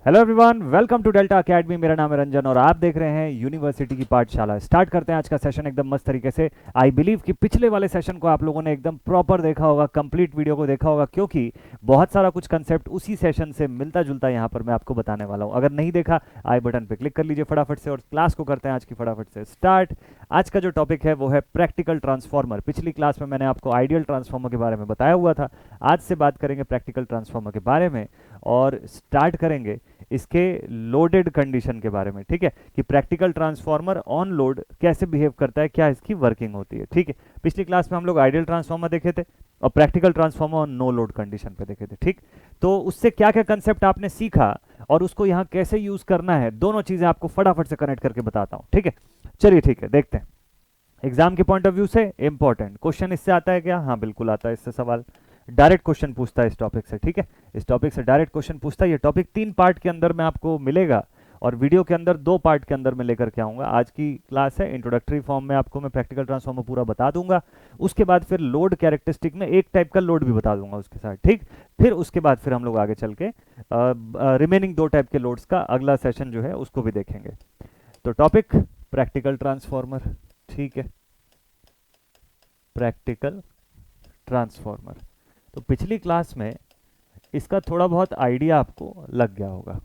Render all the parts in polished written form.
Hello everyone, welcome to Delta Academy. मेरा नाम है रंजन और आप देख रहे हैं यूनिवर्सिटी की पाठशाला। स्टार्ट करते हैं आज का सेशन एकदम मस्त तरीके से। आई बिलीव कि पिछले वाले सेशन को आप लोगों ने एकदम प्रॉपर देखा होगा, कंप्लीट वीडियो को देखा होगा, क्योंकि बहुत सारा कुछ कंसेप्ट उसी सेशन से मिलता जुलता यहाँ पर मैं आपको बताने वाला हूँ। अगर नहीं देखा, आई बटन पर क्लिक कर लीजिए फटाफट से और क्लास को करते हैं आज की फटाफट से स्टार्ट। आज का जो टॉपिक है वो है प्रैक्टिकल ट्रांसफॉर्मर। पिछली क्लास में मैंने आपको आइडियल ट्रांसफॉर्मर के बारे में बताया हुआ था। आज से बात करेंगे प्रैक्टिकल ट्रांसफॉर्मर के बारे में और स्टार्ट करेंगे इसके लोडेड कंडीशन के बारे में। ठीक है, कि प्रैक्टिकल ट्रांसफार्मर ऑन लोड कैसे बिहेव करता है, क्या इसकी वर्किंग होती है। ठीक है, पिछली क्लास में हम लोग आइडियल ट्रांसफार्मर देखे थे और practical transformer on no load condition पे देखे थे। ठीक, तो उससे क्या क्या कंसेप्ट आपने सीखा और उसको यहाँ कैसे यूज करना है, दोनों चीजें आपको फटाफट से कनेक्ट करके बताता हूँ। ठीक है, चलिए ठीक है, देखते हैं। एग्जाम के पॉइंट ऑफ व्यू से इंपॉर्टेंट क्वेश्चन इससे आता है क्या? हाँ बिल्कुल आता है इससे सवाल। डायरेक्ट क्वेश्चन पूछता है इस टॉपिक से। ठीक है, इस टॉपिक से डायरेक्ट क्वेश्चन पूछता है। ये टॉपिक 3 पार्ट के अंदर में आपको मिलेगा और वीडियो के अंदर 2 पार्ट के अंदर में लेकर के आऊंगा। आज की क्लास है इंट्रोडक्टरी फॉर्म में, आपको मैं प्रैक्टिकल ट्रांसफॉर्मर पूरा बता दूंगा। उसके बाद फिर लोड कैरेक्टरिस्टिक में एक टाइप का लोड भी बता दूंगा उसके साथ। ठीक, फिर उसके बाद फिर हम लोग आगे चल के रिमेनिंग 2 टाइप के लोड्स का अगला सेशन जो है उसको भी देखेंगे। तो टॉपिक प्रैक्टिकल ट्रांसफॉर्मर। ठीक है, प्रैक्टिकल ट्रांसफॉर्मर। तो पिछली क्लास में इसका थोड़ा बहुत आइडिया आपको लग गया होगा।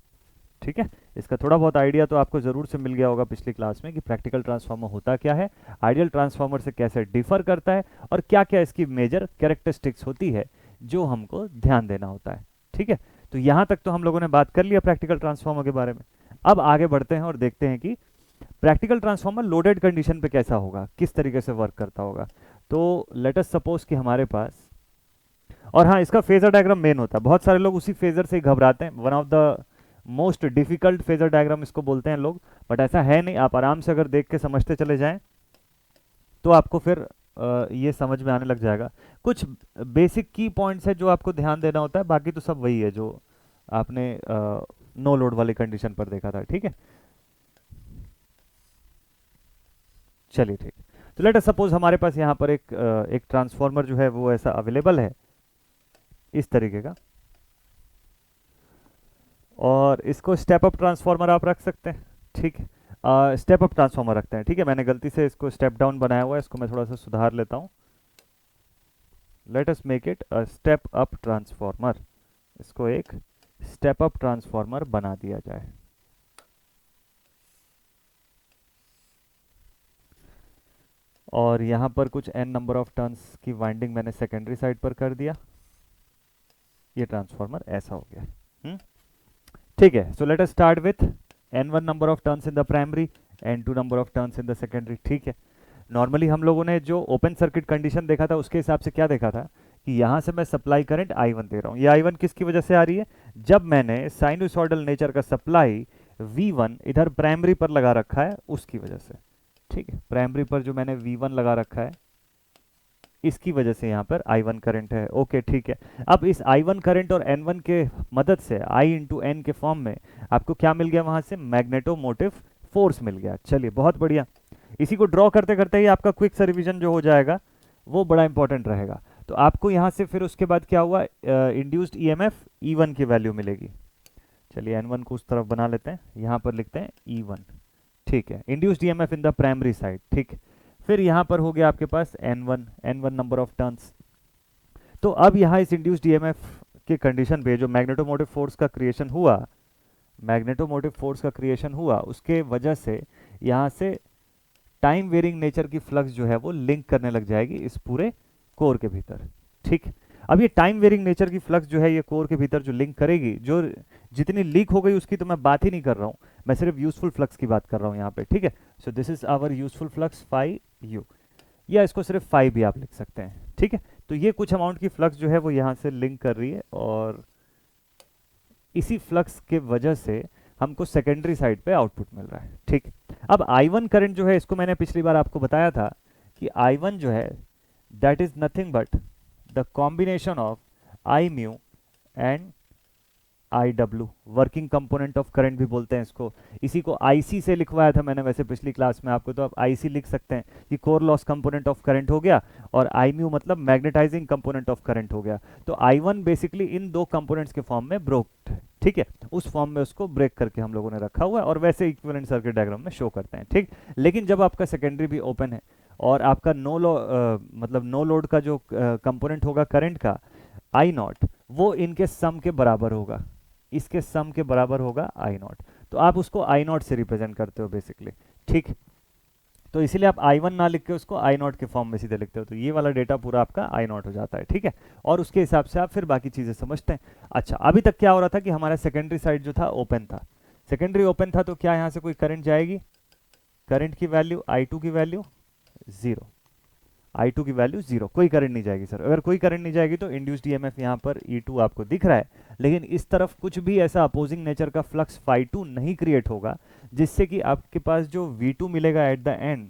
ठीक है, इसका थोड़ा बहुत आइडिया तो आपको ज़रूर से मिल गया होगा पिछली क्लास में कि प्रैक्टिकल ट्रांसफॉर्मर होता क्या है, आइडियल ट्रांसफॉर्मर से कैसे डिफर करता है और क्या क्या इसकी मेजर कैरेक्टरिस्टिक्स होती है जो हमको ध्यान देना होता है। ठीक है, तो यहाँ तक तो हम लोगों ने बात कर लिया प्रैक्टिकल ट्रांसफॉर्मर के बारे में। अब आगे बढ़ते हैं और देखते हैं कि प्रैक्टिकल ट्रांसफॉर्मर लोडेड कंडीशन पे कैसा होगा, किस तरीके से वर्क करता होगा। तो लेट अस सपोज कि हमारे पास, और हाँ इसका फेजर डायग्राम मेन होता है। बहुत सारे लोग उसी फेजर से ही घबराते हैं। One of the most difficult phasor diagram इसको बोलते हैं लोग, बट ऐसा है नहीं। आप आराम से अगर देख के समझते चले जाएं तो आपको फिर ये समझ में आने लग जाएगा। कुछ बेसिक की पॉइंट्स है जो आपको ध्यान देना होता है, बाकी तो सब वही है जो आपने नो लोड वाली कंडीशन पर देखा था। ठीक है, चलिए ठीक। तो लेट अस सपोज हमारे पास यहाँ पर एक ट्रांसफॉर्मर जो है वो ऐसा अवेलेबल है इस तरीके का, और इसको स्टेप अप ट्रांसफॉर्मर आप रख सकते हैं। ठीक है, स्टेप अप ट्रांसफॉर्मर रखते हैं। ठीक है, मैंने गलती से इसको स्टेप डाउन बनाया हुआ है, इसको मैं थोड़ा सा सुधार लेता हूँ। Let us make it a step up transformer. इसको एक स्टेप अप ट्रांसफॉर्मर बना दिया जाए। और यहाँ पर कुछ n नंबर ऑफ टर्न्स की वाइंडिंग मैंने सेकेंडरी साइड पर कर दिया। ये ट्रांसफॉर्मर ऐसा हो गया। ठीक है, so let us start with n1 number of turns in the primary, n2 number of turns in the secondary. ठीक है, नॉर्मली हम लोगों ने जो ओपन सर्किट कंडीशन देखा था उसके हिसाब से क्या देखा था कि यहाँ से मैं सप्लाई करंट I1 दे रहा हूँ। ये I1 किसकी वजह से आ रही है? जब मैंने साइनोसॉइडल नेचर का सप्लाई V1 इधर प्राइमरी पर लगा रखा है उसकी वजह से। ठीक है, प्राइमरी पर जो मैंने V1 लगा रखा है इसकी वजह से यहाँ पर I1 करंट है। ओके ठीक है, अब इस I1 करंट और N1 के मदद से I इंटू N के फॉर्म में आपको क्या मिल गया? वहां से मैग्नेटोमोटिव फोर्स मिल गया। चलिए बहुत बढ़िया। इसी को ड्रॉ करते करते ही आपका क्विक सा रिवीजन जो हो जाएगा वो बड़ा इंपॉर्टेंट रहेगा। तो आपको यहाँ से फिर उसके बाद क्या हुआ? इंड्यूस्ड EMF E1 की वैल्यू मिलेगी। चलिए N1 को उस तरफ बना लेते हैं, यहाँ पर लिखते हैं E1। ठीक है, induced EMF in the primary side. ठीक, फिर यहाँ पर हो गया आपके पास N1 नंबर ऑफ टर्न्स। तो अब यहाँ इस इंड्यूस्ड EMF के कंडीशन पे जो मैग्नेटोमोटिव फोर्स का क्रिएशन हुआ, मैग्नेटोमोटिव फोर्स का क्रिएशन हुआ उसके वजह से यहाँ से टाइम वेरिंग नेचर की फ्लक्स जो है वो लिंक करने लग जाएगी इस पूरे कोर के भीतर। ठीक, अब ये टाइम वेरिंग नेचर की फ्लक्स जो है ये कोर के भीतर जो लिंक करेगी, जो जितनी लीक हो गई उसकी तो मैं बात ही नहीं कर रहा हूँ, मैं सिर्फ यूजफुल फ्लक्स की बात कर रहा हूँ यहाँ पे। ठीक है, so this is our useful flux phi u, या इसको सिर्फ फाई भी आप लिख सकते हैं। ठीक है, तो ये कुछ अमाउंट की फ्लक्स जो है वो यहाँ से लिंक कर रही है और इसी फ्लक्स के वजह से हमको सेकेंडरी साइड पे आउटपुट मिल रहा है। ठीक, अब I1 करंट जो है इसको मैंने पिछली बार आपको बताया था कि I1 जो है that is nothing but the combination of I mu and IW, working component of current भी बोलते हैं इसको। इसी को IC से लिखवाया था मैंने वैसे पिछली क्लास में आपको, तो आप IC लिख सकते हैं कि core loss component of current हो गया और I म्यू मतलब मैग्नेटाइजिंग कंपोनेंट ऑफ करंट हो गया। तो I1 बेसिकली इन दो कंपोनेंट्स के फॉर्म में ब्रोक्ड है। ठीक है, उस फॉर्म में उसको ब्रेक करके हम लोगों ने रखा हुआ है और वैसे इक्विवेलेंट सर्किट डायग्राम में शो करते हैं। ठीक, लेकिन जब आपका सेकेंडरी भी ओपन है और आपका मतलब नो लोड का जो कंपोनेंट होगा करंट का आई नॉट, वो इनके सम के बराबर होगा, इसके सम के बराबर होगा आई नॉट, तो आप उसको आई नॉट से रिप्रेजेंट करते हो बेसिकली। ठीक, तो इसीलिए आप आई वन ना लिख के उसको आई नॉट के फॉर्म में सीधे लिखते हो, तो ये वाला डेटा पूरा आपका आई नॉट हो जाता है। ठीक है, और उसके हिसाब से आप फिर बाकी चीज़ें समझते हैं। अच्छा, अभी तक क्या हो रहा था कि हमारा सेकेंडरी साइड जो था ओपन था, सेकेंडरी ओपन था, तो क्या यहाँ से कोई करंट जाएगी, करंट की वैल्यू I2 की वैल्यू 0, I2 की वैल्यू 0, कोई करंट नहीं जाएगी सर। अगर कोई करंट नहीं जाएगी तो इंड्यूस्ड ईएमएफ यहाँ पर E2 आपको दिख रहा है, लेकिन इस तरफ कुछ भी ऐसा अपोजिंग नेचर का फ्लक्स φ2 नहीं क्रिएट होगा जिससे कि आपके पास जो V2 मिलेगा at the end,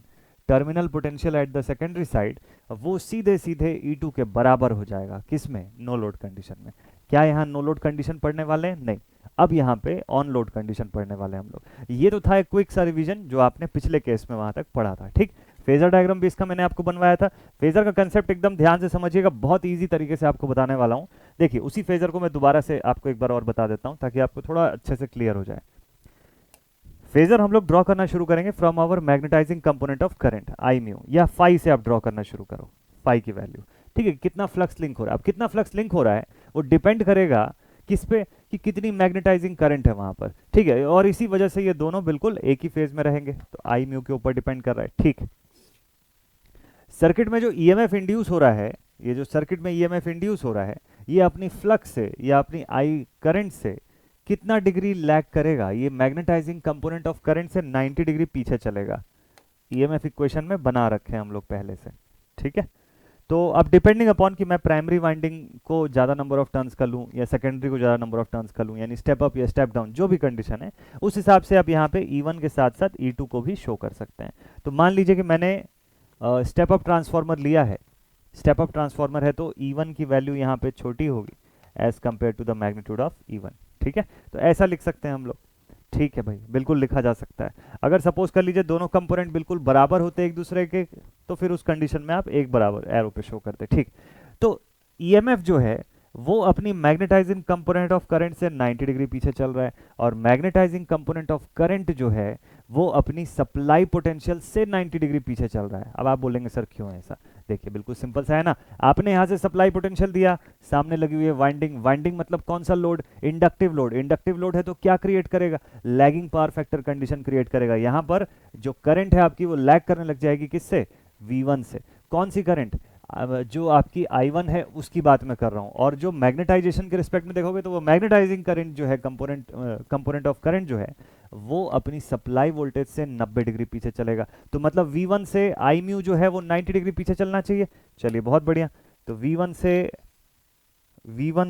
terminal potential at the secondary side, वो सीधे सीधे E2 के बराबर हो जाएगा। किसमें, नो लोड कंडीशन में। क्या यहाँ नो लोड कंडीशन पढ़ने वाले हैं, नहीं, अब यहाँ पे ऑन लोड कंडीशन पढ़ने वाले हैं हम लोग। ये तो था एक क्विक सा रिवीजन जो आपने पिछले केस में वहां तक पढ़ा था। ठीक, फेजर डायग्राम भी इसका मैंने आपको बनवाया था। फेजर का कंसेप्ट एकदम ध्यान से समझिएगा, बहुत इजी तरीके से आपको बताने वाला हूँ। देखिए, उसी फेजर को मैं दोबारा से आपको एक बार और बता देता हूँ ताकि आपको थोड़ा अच्छे से क्लियर हो जाए। फेजर हम लोग ड्रॉ करना शुरू करेंगे from our magnetising component of current I mu, या फाई से आप ड्रॉ करना शुरू करो, फाई की वैल्यू। ठीक है, कितना फ्लक्स लिंक हो रहा है, अब कितना फ्लक्स लिंक हो रहा है वो डिपेंड करेगा किस पे, कि कितनी मैग्नेटाइजिंग करंट है वहां पर। ठीक है, और इसी वजह से ये दोनों बिल्कुल एक ही फेज में रहेंगे, तो आई म्यू के ऊपर डिपेंड कर रहा है। ठीक, सर्किट में जो ईएमएफ इंड्यूस हो रहा है, ये जो सर्किट में ईएमएफ इंड्यूस हो रहा है, ये अपनी फ्लक्स से या अपनी आई करंट से कितना डिग्री लैग करेगा, ये मैग्नेटाइजिंग कंपोनेंट ऑफ करंट से 90 डिग्री पीछे चलेगा। ईएमएफ इक्वेशन में बना रखे हैं हम लोग पहले से। ठीक है, तो अब डिपेंडिंग अपॉन कि मैं प्राइमरी वाइंडिंग को ज़्यादा नंबर ऑफ टर्न्स कर लूँ या सेकेंडरी को ज़्यादा नंबर ऑफ टर्न्स कर लूँ, यानी स्टेप अप या स्टेप डाउन, जो भी कंडीशन है उस हिसाब से आप यहाँ पे E1 के साथ साथ E2 को भी शो कर सकते हैं। तो मान लीजिए कि मैंने स्टेप अप ट्रांसफॉर्मर लिया है, स्टेप अप ट्रांसफॉर्मर है, तो E1 की वैल्यू यहाँ पे छोटी होगी as compared to the magnitude of E1। ठीक है, तो ऐसा लिख सकते हैं हम लोग। ठीक है भाई, बिल्कुल लिखा जा सकता है। अगर सपोज कर लीजिए दोनों कंपोनेंट बिल्कुल बराबर होते एक दूसरे के, तो फिर उस कंडीशन में आप एक बराबर एरो पे शो करते। ठीक, तो ईएमएफ जो है वो अपनी मैग्नेटाइजिंग कंपोनेंट ऑफ करंट से 90 डिग्री पीछे चल रहा है, और मैग्नेटाइजिंग कंपोनेंट ऑफ करंट जो है वो अपनी सप्लाई पोटेंशियल से 90 डिग्री पीछे चल रहा है। अब आप बोलेंगे सर क्यों है ऐसा, देखिए बिल्कुल सिंपल सा है ना, आपने यहाँ से सप्लाई पोटेंशियल दिया, सामने लगी हुई है वाइंडिंग, वाइंडिंग मतलब कौन सा load, inductive load, inductive load है तो क्या क्रिएट करेगा, lagging power factor condition create करेगा। यहाँ पर जो करंट है आपकी वो लैग करने लग जाएगी, किससे, V1 से। कौन सी करंट, जो आपकी I1 है उसकी बात मैं कर रहा हूँ, और जो मैग्नेटाइजेशन के रिस्पेक्ट में देखोगे तो वो मैग्नेटाइजिंग करंट जो है, कंपोनेंट ऑफ करंट जो है वो अपनी सप्लाई वोल्टेज से 90 डिग्री पीछे चलेगा। तो मतलब V1 से आई म्यू जो है वो 90 डिग्री पीछे चलना चाहिए। चलिए बहुत बढ़िया, तो V1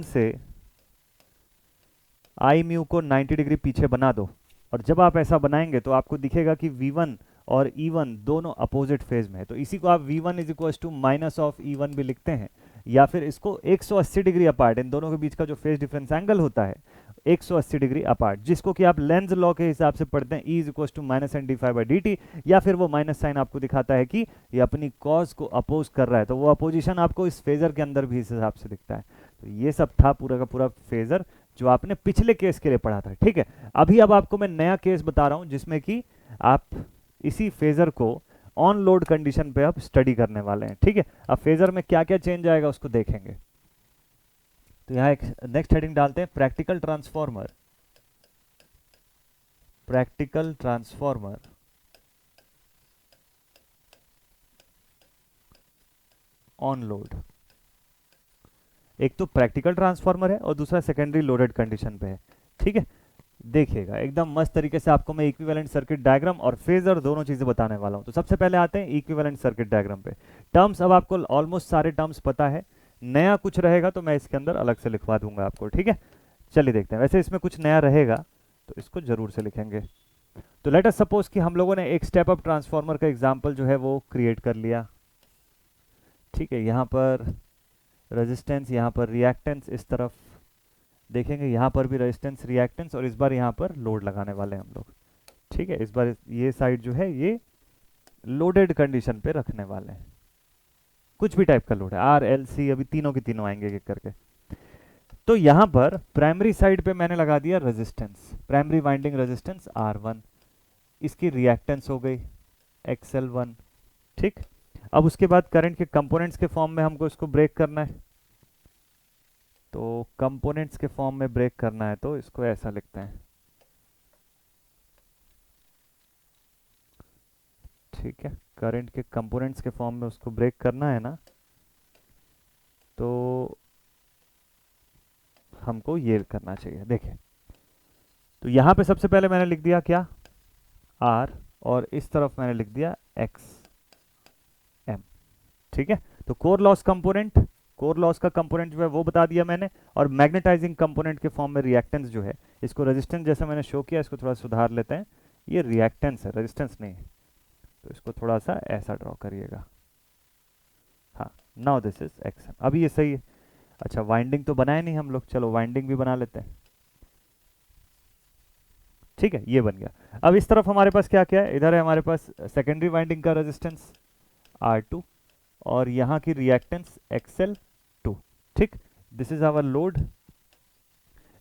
से आई म्यू को 90 डिग्री पीछे बना दो, और जब आप ऐसा बनाएंगे तो आपको दिखेगा कि V1 और E1 दोनों अपोजिट फेज में है, तो इसी को आप V1 is equal to minus of E1 भी लिखते हैं, या फिर इसको 180 डिग्री अपार्ट, इन दोनों के बीच का जो फेज डिफरेंस एंगल होता है 180 डिग्री अपार्ट, जिसको कि आप लेंज लॉ के हिसाब से पढ़ते हैं, E is equal to minus N d phi by d t, या फिर वो माइनस साइन आपको दिखाता है कि ये अपनी कॉज को अपोज कर रहा है, तो वो अपोजिशन आपको इस फेजर के अंदर भी इस हिसाब से दिखता है। तो ये सब था पूरा का पूरा फेजर जो आपने पिछले केस के लिए पढ़ा था। ठीक है, अभी अब आपको मैं नया केस बता रहा हूं जिसमें कि आप इसी फेजर को ऑन लोड कंडीशन पे अब स्टडी करने वाले हैं। ठीक है, अब फेजर में क्या क्या चेंज आएगा उसको देखेंगे। तो यहाँ एक नेक्स्ट हेडिंग डालते हैं, practical transformer, practical transformer on load. एक तो प्रैक्टिकल ट्रांसफॉर्मर है और दूसरा सेकेंडरी लोडेड कंडीशन पे है। ठीक है, देखिएगा एकदम मस्त तरीके से आपको मैं इक्विवेलेंट सर्किट डायग्राम और फेजर दोनों चीजें बताने वाला हूं। तो सबसे पहले आते हैं इक्विवेलेंट सर्किट डायग्राम पे। टर्म्स अब आपको ऑलमोस्ट सारे टर्म्स पता है, नया कुछ रहेगा तो मैं इसके अंदर अलग से लिखवा दूंगा आपको। ठीक है, चलिए देखते हैं, वैसे इसमें कुछ नया रहेगा तो इसको जरूर से लिखेंगे। तो लेट अस सपोज कि हम लोगों ने एक स्टेप अप ट्रांसफॉर्मर का एग्जाम्पल जो है वो क्रिएट कर लिया। ठीक है, यहाँ पर रेजिस्टेंस, यहाँ पर रिएक्टेंस, इस तरफ देखेंगे यहाँ पर भी रेजिस्टेंस रिएक्टेंस, और इस बार यहाँ पर लोड लगाने वाले हैं हम लोग। ठीक है, इस बार ये साइड जो है ये लोडेड कंडीशन पे रखने वाले हैं, कुछ भी टाइप का लोड है, आर एल सी, अभी तीनों के तीनों आएंगे एक करके। तो यहां पर प्राइमरी साइड पे मैंने लगा दिया resistance, primary winding resistance R1, इसकी रिएक्टेंस हो गई XL1। ठीक, अब उसके बाद करंट के कंपोनेंट्स के फॉर्म में हमको इसको ब्रेक करना है, तो कंपोनेंट्स के फॉर्म में ब्रेक करना है तो इसको ऐसा लिखते हैं। ठीक है, करंट के कंपोनेंट्स के फॉर्म में उसको ब्रेक करना है ना, तो हमको ये करना चाहिए। देखिए, तो यहां पे सबसे पहले मैंने लिख दिया क्या, R, और इस तरफ मैंने लिख दिया XM। ठीक है, तो core loss component, core loss का कंपोनेंट जो है वो बता दिया मैंने, और मैग्नेटाइजिंग कंपोनेंट के फॉर्म में रिएक्टेंस जो है, इसको रेजिस्टेंस जैसा मैंने शो किया, इसको थोड़ा सुधार लेते हैं, ये रिएक्टेंस है, रेजिस्टेंस नहीं है, तो इसको थोड़ा सा ऐसा ड्रॉ करिएगा। हाँ, नाउ दिस इज XM, अभी ये सही है। अच्छा, वाइंडिंग तो बनाए नहीं हम लोग, चलो वाइंडिंग भी बना लेते हैं। ठीक है, ये बन गया। अब इस तरफ हमारे पास क्या क्या है, इधर है हमारे पास सेकेंडरी वाइंडिंग का रेजिस्टेंस R2, और यहाँ की रिएक्टेंस XL2। ठीक, दिस इज आवर लोड,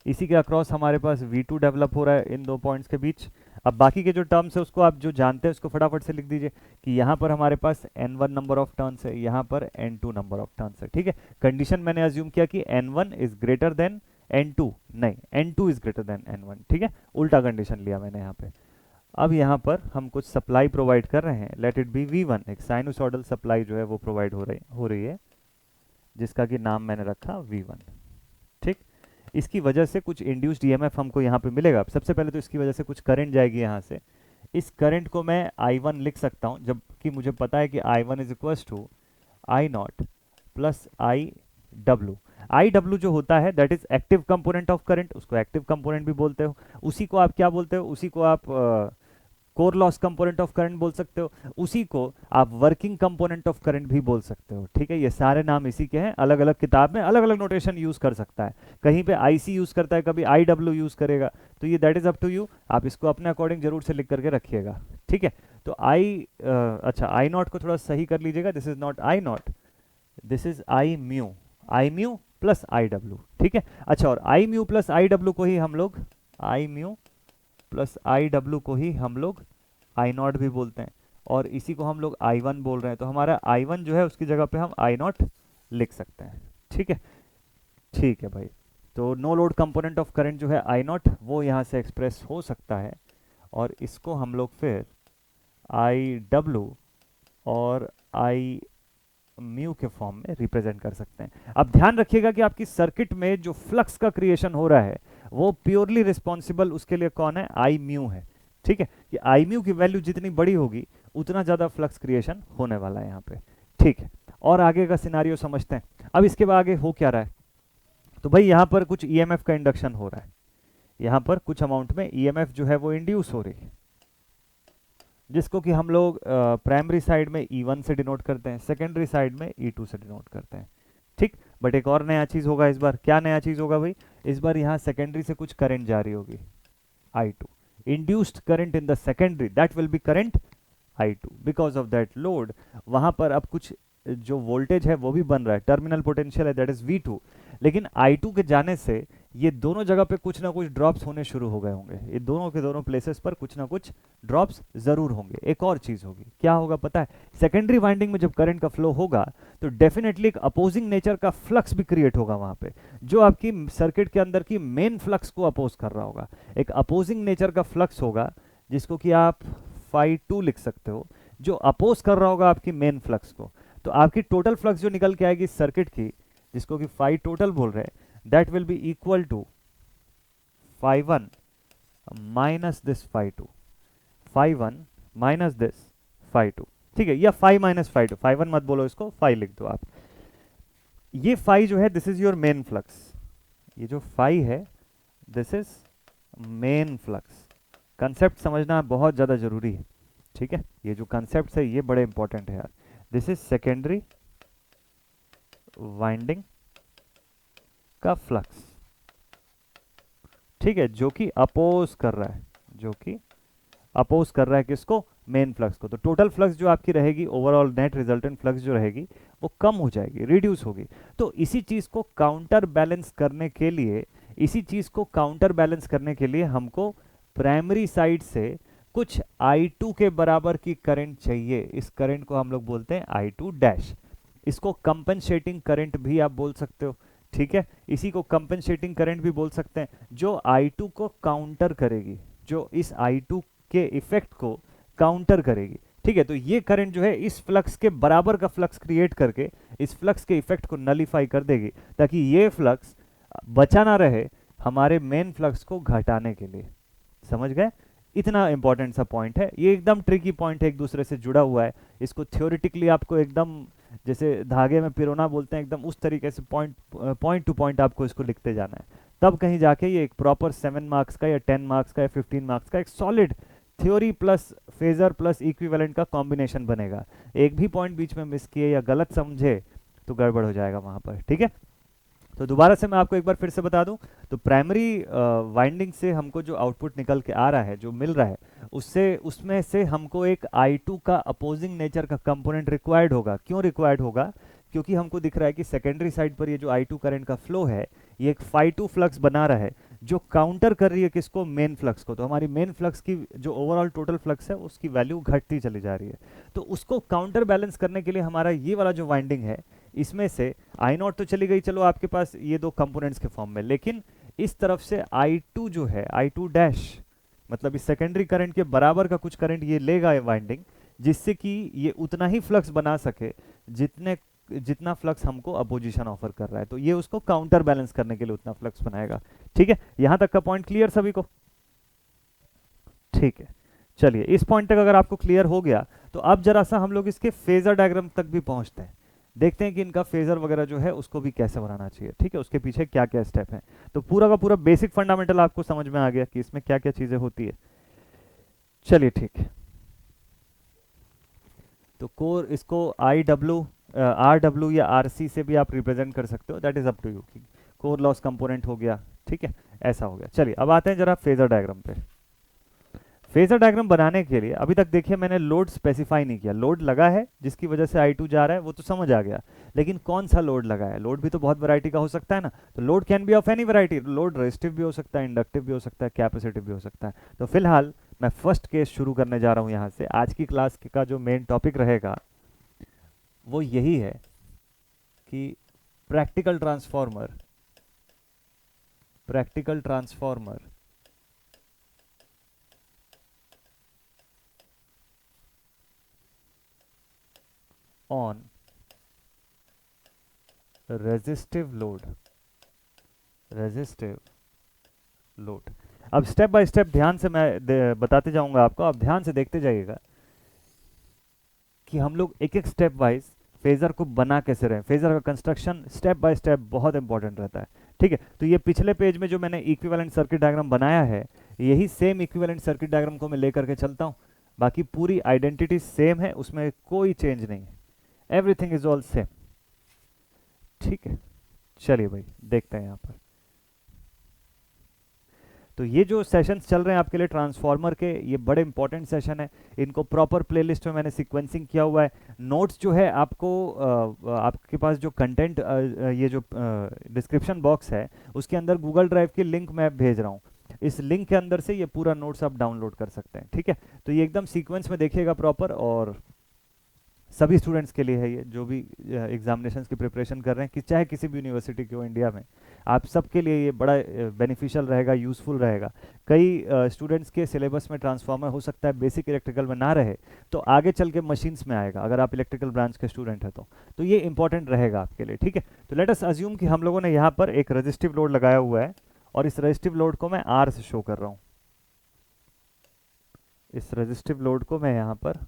इसी के अक्रॉस हमारे पास V2 डेवलप हो रहा है इन दो पॉइंट्स के बीच। अब बाकी के जो टर्म्स है उसको आप जो जानते हैं उसको फटाफट से लिख दीजिए कि यहाँ पर हमारे पास N1 नंबर ऑफ टर्न्स है, यहाँ पर N2 नंबर ऑफ टर्न्स है। ठीक है, कंडीशन मैंने अज्यूम किया कि N1 is greater than N2, नहीं N2 is greater than N1। ठीक है, उल्टा कंडीशन लिया मैंने यहाँ पे। अब यहाँ पर हम कुछ सप्लाई प्रोवाइड कर रहे हैं, लेट इट बी V1, एक साइनोसॉइडल सप्लाई जो है वो प्रोवाइड हो रही है, जिसका कि नाम मैंने रखा V1। ठीक, इसकी वजह से कुछ इंड्यूस्ड ईएमएफ हमको यहाँ पे मिलेगा। सबसे पहले तो इसकी वजह से कुछ करंट जाएगी यहाँ से, इस करंट को मैं I1 लिख सकता हूँ, जबकि मुझे पता है कि I1 is equals to I0 plus IW। IW जो होता है that is active component of current, उसको एक्टिव कंपोनेंट भी बोलते हो। उसी को आप क्या बोलते हो, उसी को आप core loss component of current बोल सकते हो, उसी को आप वर्किंग कंपोनेंट ऑफ करंट भी बोल सकते हो। ठीक है, ये सारे नाम इसी के हैं, अलग अलग किताब में अलग अलग नोटेशन यूज कर सकता है, कहीं पे IC यूज करता है, कभी IW यूज करेगा, तो ये that is up to you, आप इसको अपने अकॉर्डिंग जरूर से लिख करके रखिएगा। ठीक है, तो अच्छा I0 को थोड़ा सही कर लीजिएगा, this is not I0, this is I mu plus IW। ठीक है, अच्छा, और I म्यू प्लस IW को ही हम लोग I म्यू प्लस IW को ही हम लोग I0 भी बोलते हैं, और इसी को हम लोग I1 बोल रहे हैं, तो हमारा I1 जो है उसकी जगह पे हम I0 लिख सकते हैं। ठीक है, ठीक है भाई, तो no load component of current जो है I0 वो यहाँ से एक्सप्रेस हो सकता है, और इसको हम लोग फिर IW और I म्यू के फॉर्म में रिप्रेजेंट कर सकते हैं। अब ध्यान रखिएगा कि आपकी सर्किट में जो फ्लक्स का क्रिएशन हो रहा है वो प्योरली रिस्पॉन्सिबल उसके लिए कौन है, I म्यू है। ठीक है, कि I म्यू की वैल्यू जितनी बड़ी होगी उतना ज्यादा फ्लक्स क्रिएशन होने वाला है यहाँ पे। ठीक है, और आगे का सिनारियो समझते हैं। अब इसके बाद आगे हो क्या रहा है, तो भाई यहाँ पर कुछ EMF का इंडक्शन हो रहा है, यहाँ पर कुछ अमाउंट में EMF जो है वो इंड्यूस हो रही है, जिसको कि हम लोग प्राइमरी साइड में E1 से डिनोट करते हैं, सेकेंडरी साइड में E2 से डिनोट करते हैं। ठीक, बट एक और नया चीज होगा इस बार, क्या नया चीज होगा भाई, इस बार यहाँ सेकेंडरी से कुछ करंट जा रही होगी I2, induced current in the secondary, that will be current I2 because of that load. वहां पर अब कुछ जो वोल्टेज है वो भी बन रहा है, टर्मिनल पोटेंशियल है दैट इज V2, लेकिन I2 के जाने से ये दोनों जगह पे कुछ ना कुछ ड्रॉप्स होने शुरू हो गए होंगे, ये दोनों के दोनों प्लेसेस पर कुछ ना कुछ ड्रॉप्स जरूर होंगे। एक और चीज होगी, क्या होगा पता है, सेकेंडरी वाइंडिंग में जब करंट का फ्लो होगा तो डेफिनेटली एक अपोजिंग नेचर का फ्लक्स भी क्रिएट होगा वहां पे, जो आपकी सर्किट के अंदर की मेन फ्लक्स को अपोज कर रहा होगा। एक अपोजिंग नेचर का फ्लक्स होगा जिसको कि आप phi2 लिख सकते हो, जो अपोज कर रहा होगा आपकी मेन फ्लक्स को। तो आपकी टोटल फ्लक्स जो निकल के आएगी सर्किट की, जिसको कि phi टोटल बोल रहे हैं, that will be equal to phi1 minus this phi2, phi1 minus this phi2। ठीक है, या phi minus phi2, phi1 मत बोलो इसको, phi लिख दो आप। ये phi जो है this is your main flux, ये जो phi है this is main flux. Concept समझना बहुत ज्यादा जरूरी है। ठीक है, ये जो कंसेप्ट है ये बड़े इंपॉर्टेंट है यार। दिस इज सेकेंडरी वाइंडिंग का फ्लक्स, ठीक है, जो कि अपोज कर रहा है, जो कि अपोज कर रहा है किसको, मेन फ्लक्स को। तो टोटल फ्लक्स जो आपकी रहेगी, ओवरऑल नेट रिजल्टेंट फ्लक्स जो रहेगी वो कम हो जाएगी, रिड्यूस होगी। तो इसी चीज़ को काउंटर बैलेंस करने के लिए, हमको प्राइमरी साइड से कुछ I2 के बराबर की करंट चाहिए। इस करंट को हम लोग बोलते हैं I2 डैश। इसको कंपनसेटिंग करंट भी आप बोल सकते हो, ठीक है। इसी को कंपनसेटिंग करंट भी बोल सकते हैं, जो I2 को काउंटर करेगी, जो इस I2 के इफेक्ट को काउंटर करेगी, ठीक है। तो ये करंट जो है इस फ्लक्स के बराबर का फ्लक्स क्रिएट करके इस फ्लक्स के इफेक्ट को नलीफाई कर देगी, ताकि ये फ्लक्स बचा ना रहे हमारे मेन फ्लक्स को घटाने के लिए। समझ गए? इतना इंपॉर्टेंट सा पॉइंट है ये, एकदम ट्रिकी पॉइंट है, एक दूसरे से जुड़ा हुआ है। इसको थ्योरेटिकली आपको एकदम जैसे धागे में पिरोना बोलते हैं, एकदम उस तरीके से पॉइंट टू पॉइंट आपको इसको लिखते जाना है, तब कहीं जाके ये एक प्रॉपर 7 मार्क्स का या 10 मार्क्स का या 15 मार्क्स का एक solid theory plus phasor plus equivalent का कॉम्बिनेशन बनेगा। एक भी पॉइंट बीच में मिस किए या गलत समझे तो गड़बड़ हो जाएगा वहां पर, ठीक है। तो दोबारा से मैं आपको एक बार फिर से बता दूं, तो प्राइमरी वाइंडिंग से हमको जो आउटपुट निकल के आ रहा है, जो मिल रहा है, उसमें से हमको एक I2 का अपोजिंग नेचर का कंपोनेंट रिक्वायर्ड होगा। क्यों रिक्वायर्ड होगा? क्योंकि हमको दिख रहा है कि सेकेंडरी साइड पर ये जो I2 करंट का फ्लो है, ये एक phi2 फ्लक्स बना रहा है, जो काउंटर कर रही है किसको? मेन फ्लक्स को। तो हमारी मेन फ्लक्स की जो ओवरऑल टोटल फ्लक्स है उसकी वैल्यू घटती चली जा रही है। तो उसको काउंटर बैलेंस करने के लिए हमारा ये वाला जो वाइंडिंग है, इसमें से I0 तो चली गई, चलो आपके पास ये दो कंपोनेंट्स के फॉर्म में, लेकिन इस तरफ से I2 जो है, I2 डैश, मतलब इस सेकेंडरी करंट के बराबर का कुछ करंट ये लेगा ये वाइंडिंग, जिससे कि ये उतना ही फ्लक्स बना सके जितना फ्लक्स हमको अपोजिशन ऑफर कर रहा है। तो ये उसको काउंटर बैलेंस करने के लिए उतना फ्लक्स बनाएगा, ठीक है। यहां तक का पॉइंट क्लियर सभी को? ठीक है, चलिए इस पॉइंट तक अगर आपको क्लियर हो गया तो अब जरा सा हम लोग इसके फेजर डायग्राम तक भी पहुंचते हैं, देखते हैं कि इनका फेजर वगैरह जो है उसको भी कैसे बनाना चाहिए, ठीक है। उसके पीछे क्या क्या स्टेप है। तो पूरा का पूरा बेसिक फंडामेंटल आपको समझ में आ गया कि इसमें क्या क्या चीजें होती है। चलिए ठीक है, तो कोर इसको RW या RC से भी आप रिप्रेजेंट कर सकते हो, that is up to you. Core loss component हो गया, ठीक है, ऐसा हो गया। चलिए अब आते हैं जरा फेजर डायग्राम पे। फेजर डायग्राम बनाने के लिए अभी तक देखिए मैंने लोड स्पेसिफाई नहीं किया। लोड लगा है जिसकी वजह से I2 जा रहा है, वो तो समझ आ गया, लेकिन कौन सा लोड लगा है? लोड भी तो बहुत वैरायटी का हो सकता है ना। तो load can be of any variety, load resistive भी हो सकता है, इंडक्टिव भी हो सकता है, कैपेसिटिव भी हो सकता है। तो फिलहाल मैं फर्स्ट केस शुरू करने जा रहा हूं यहाँ से। आज की क्लास का जो मेन टॉपिक रहेगा वो यही है कि practical transformer on resistive load. अब स्टेप बाय स्टेप ध्यान से मैं बताते जाऊंगा आपको, आप ध्यान से देखते जाइएगा कि हम लोग एक एक स्टेप वाइज फेजर को बना कैसे रहे। फेजर का कंस्ट्रक्शन स्टेप बाय स्टेप बहुत इंपॉर्टेंट रहता है, ठीक है। तो ये पिछले पेज में जो मैंने इक्विवेलेंट सर्किट डायग्राम बनाया है, यही सेम इक्विवेलेंट सर्किट डायग्राम को मैं लेकर के चलता हूँ। बाकी पूरी आइडेंटिटी सेम है, उसमें कोई चेंज नहीं है, एवरीथिंग इज ऑल सेम, ठीक है। चलिए भाई देखते हैं यहाँ पर। तो ये जो सेशंस चल रहे हैं आपके लिए ट्रांसफार्मर के, ये बड़े इंपॉर्टेंट सेशन है। इनको प्रॉपर प्लेलिस्ट में मैंने सीक्वेंसिंग किया हुआ है। नोट्स जो है आपको आपके पास जो कंटेंट ये जो डिस्क्रिप्शन बॉक्स है उसके अंदर गूगल ड्राइव की लिंक मैं भेज रहा हूँ। इस लिंक के अंदर से ये पूरा नोट्स आप डाउनलोड कर सकते हैं, ठीक है। तो ये एकदम सीक्वेंस में देखिएगा प्रॉपर, और सभी स्टूडेंट्स के लिए है ये, जो भी एग्जामिनेशंस की प्रिपरेशन कर रहे हैं, कि चाहे किसी भी यूनिवर्सिटी की हो इंडिया में, आप सबके लिए ये बड़ा बेनिफिशियल रहेगा, यूज़फुल रहेगा। कई स्टूडेंट्स के सिलेबस में ट्रांसफार्मर हो सकता है बेसिक इलेक्ट्रिकल में ना रहे, तो आगे चल के मशीन्स में आएगा, अगर आप इलेक्ट्रिकल ब्रांच के स्टूडेंट हैं तो ये इंपॉर्टेंट रहेगा आपके लिए, ठीक है। तो लेट अस अज्यूम कि हम लोगों ने यहाँ पर एक रजिस्टिव लोड लगाया हुआ है, और इस रजिस्टिव लोड को मैं R से शो कर रहा हूँ। इस रजिस्टिव लोड को मैं यहाँ पर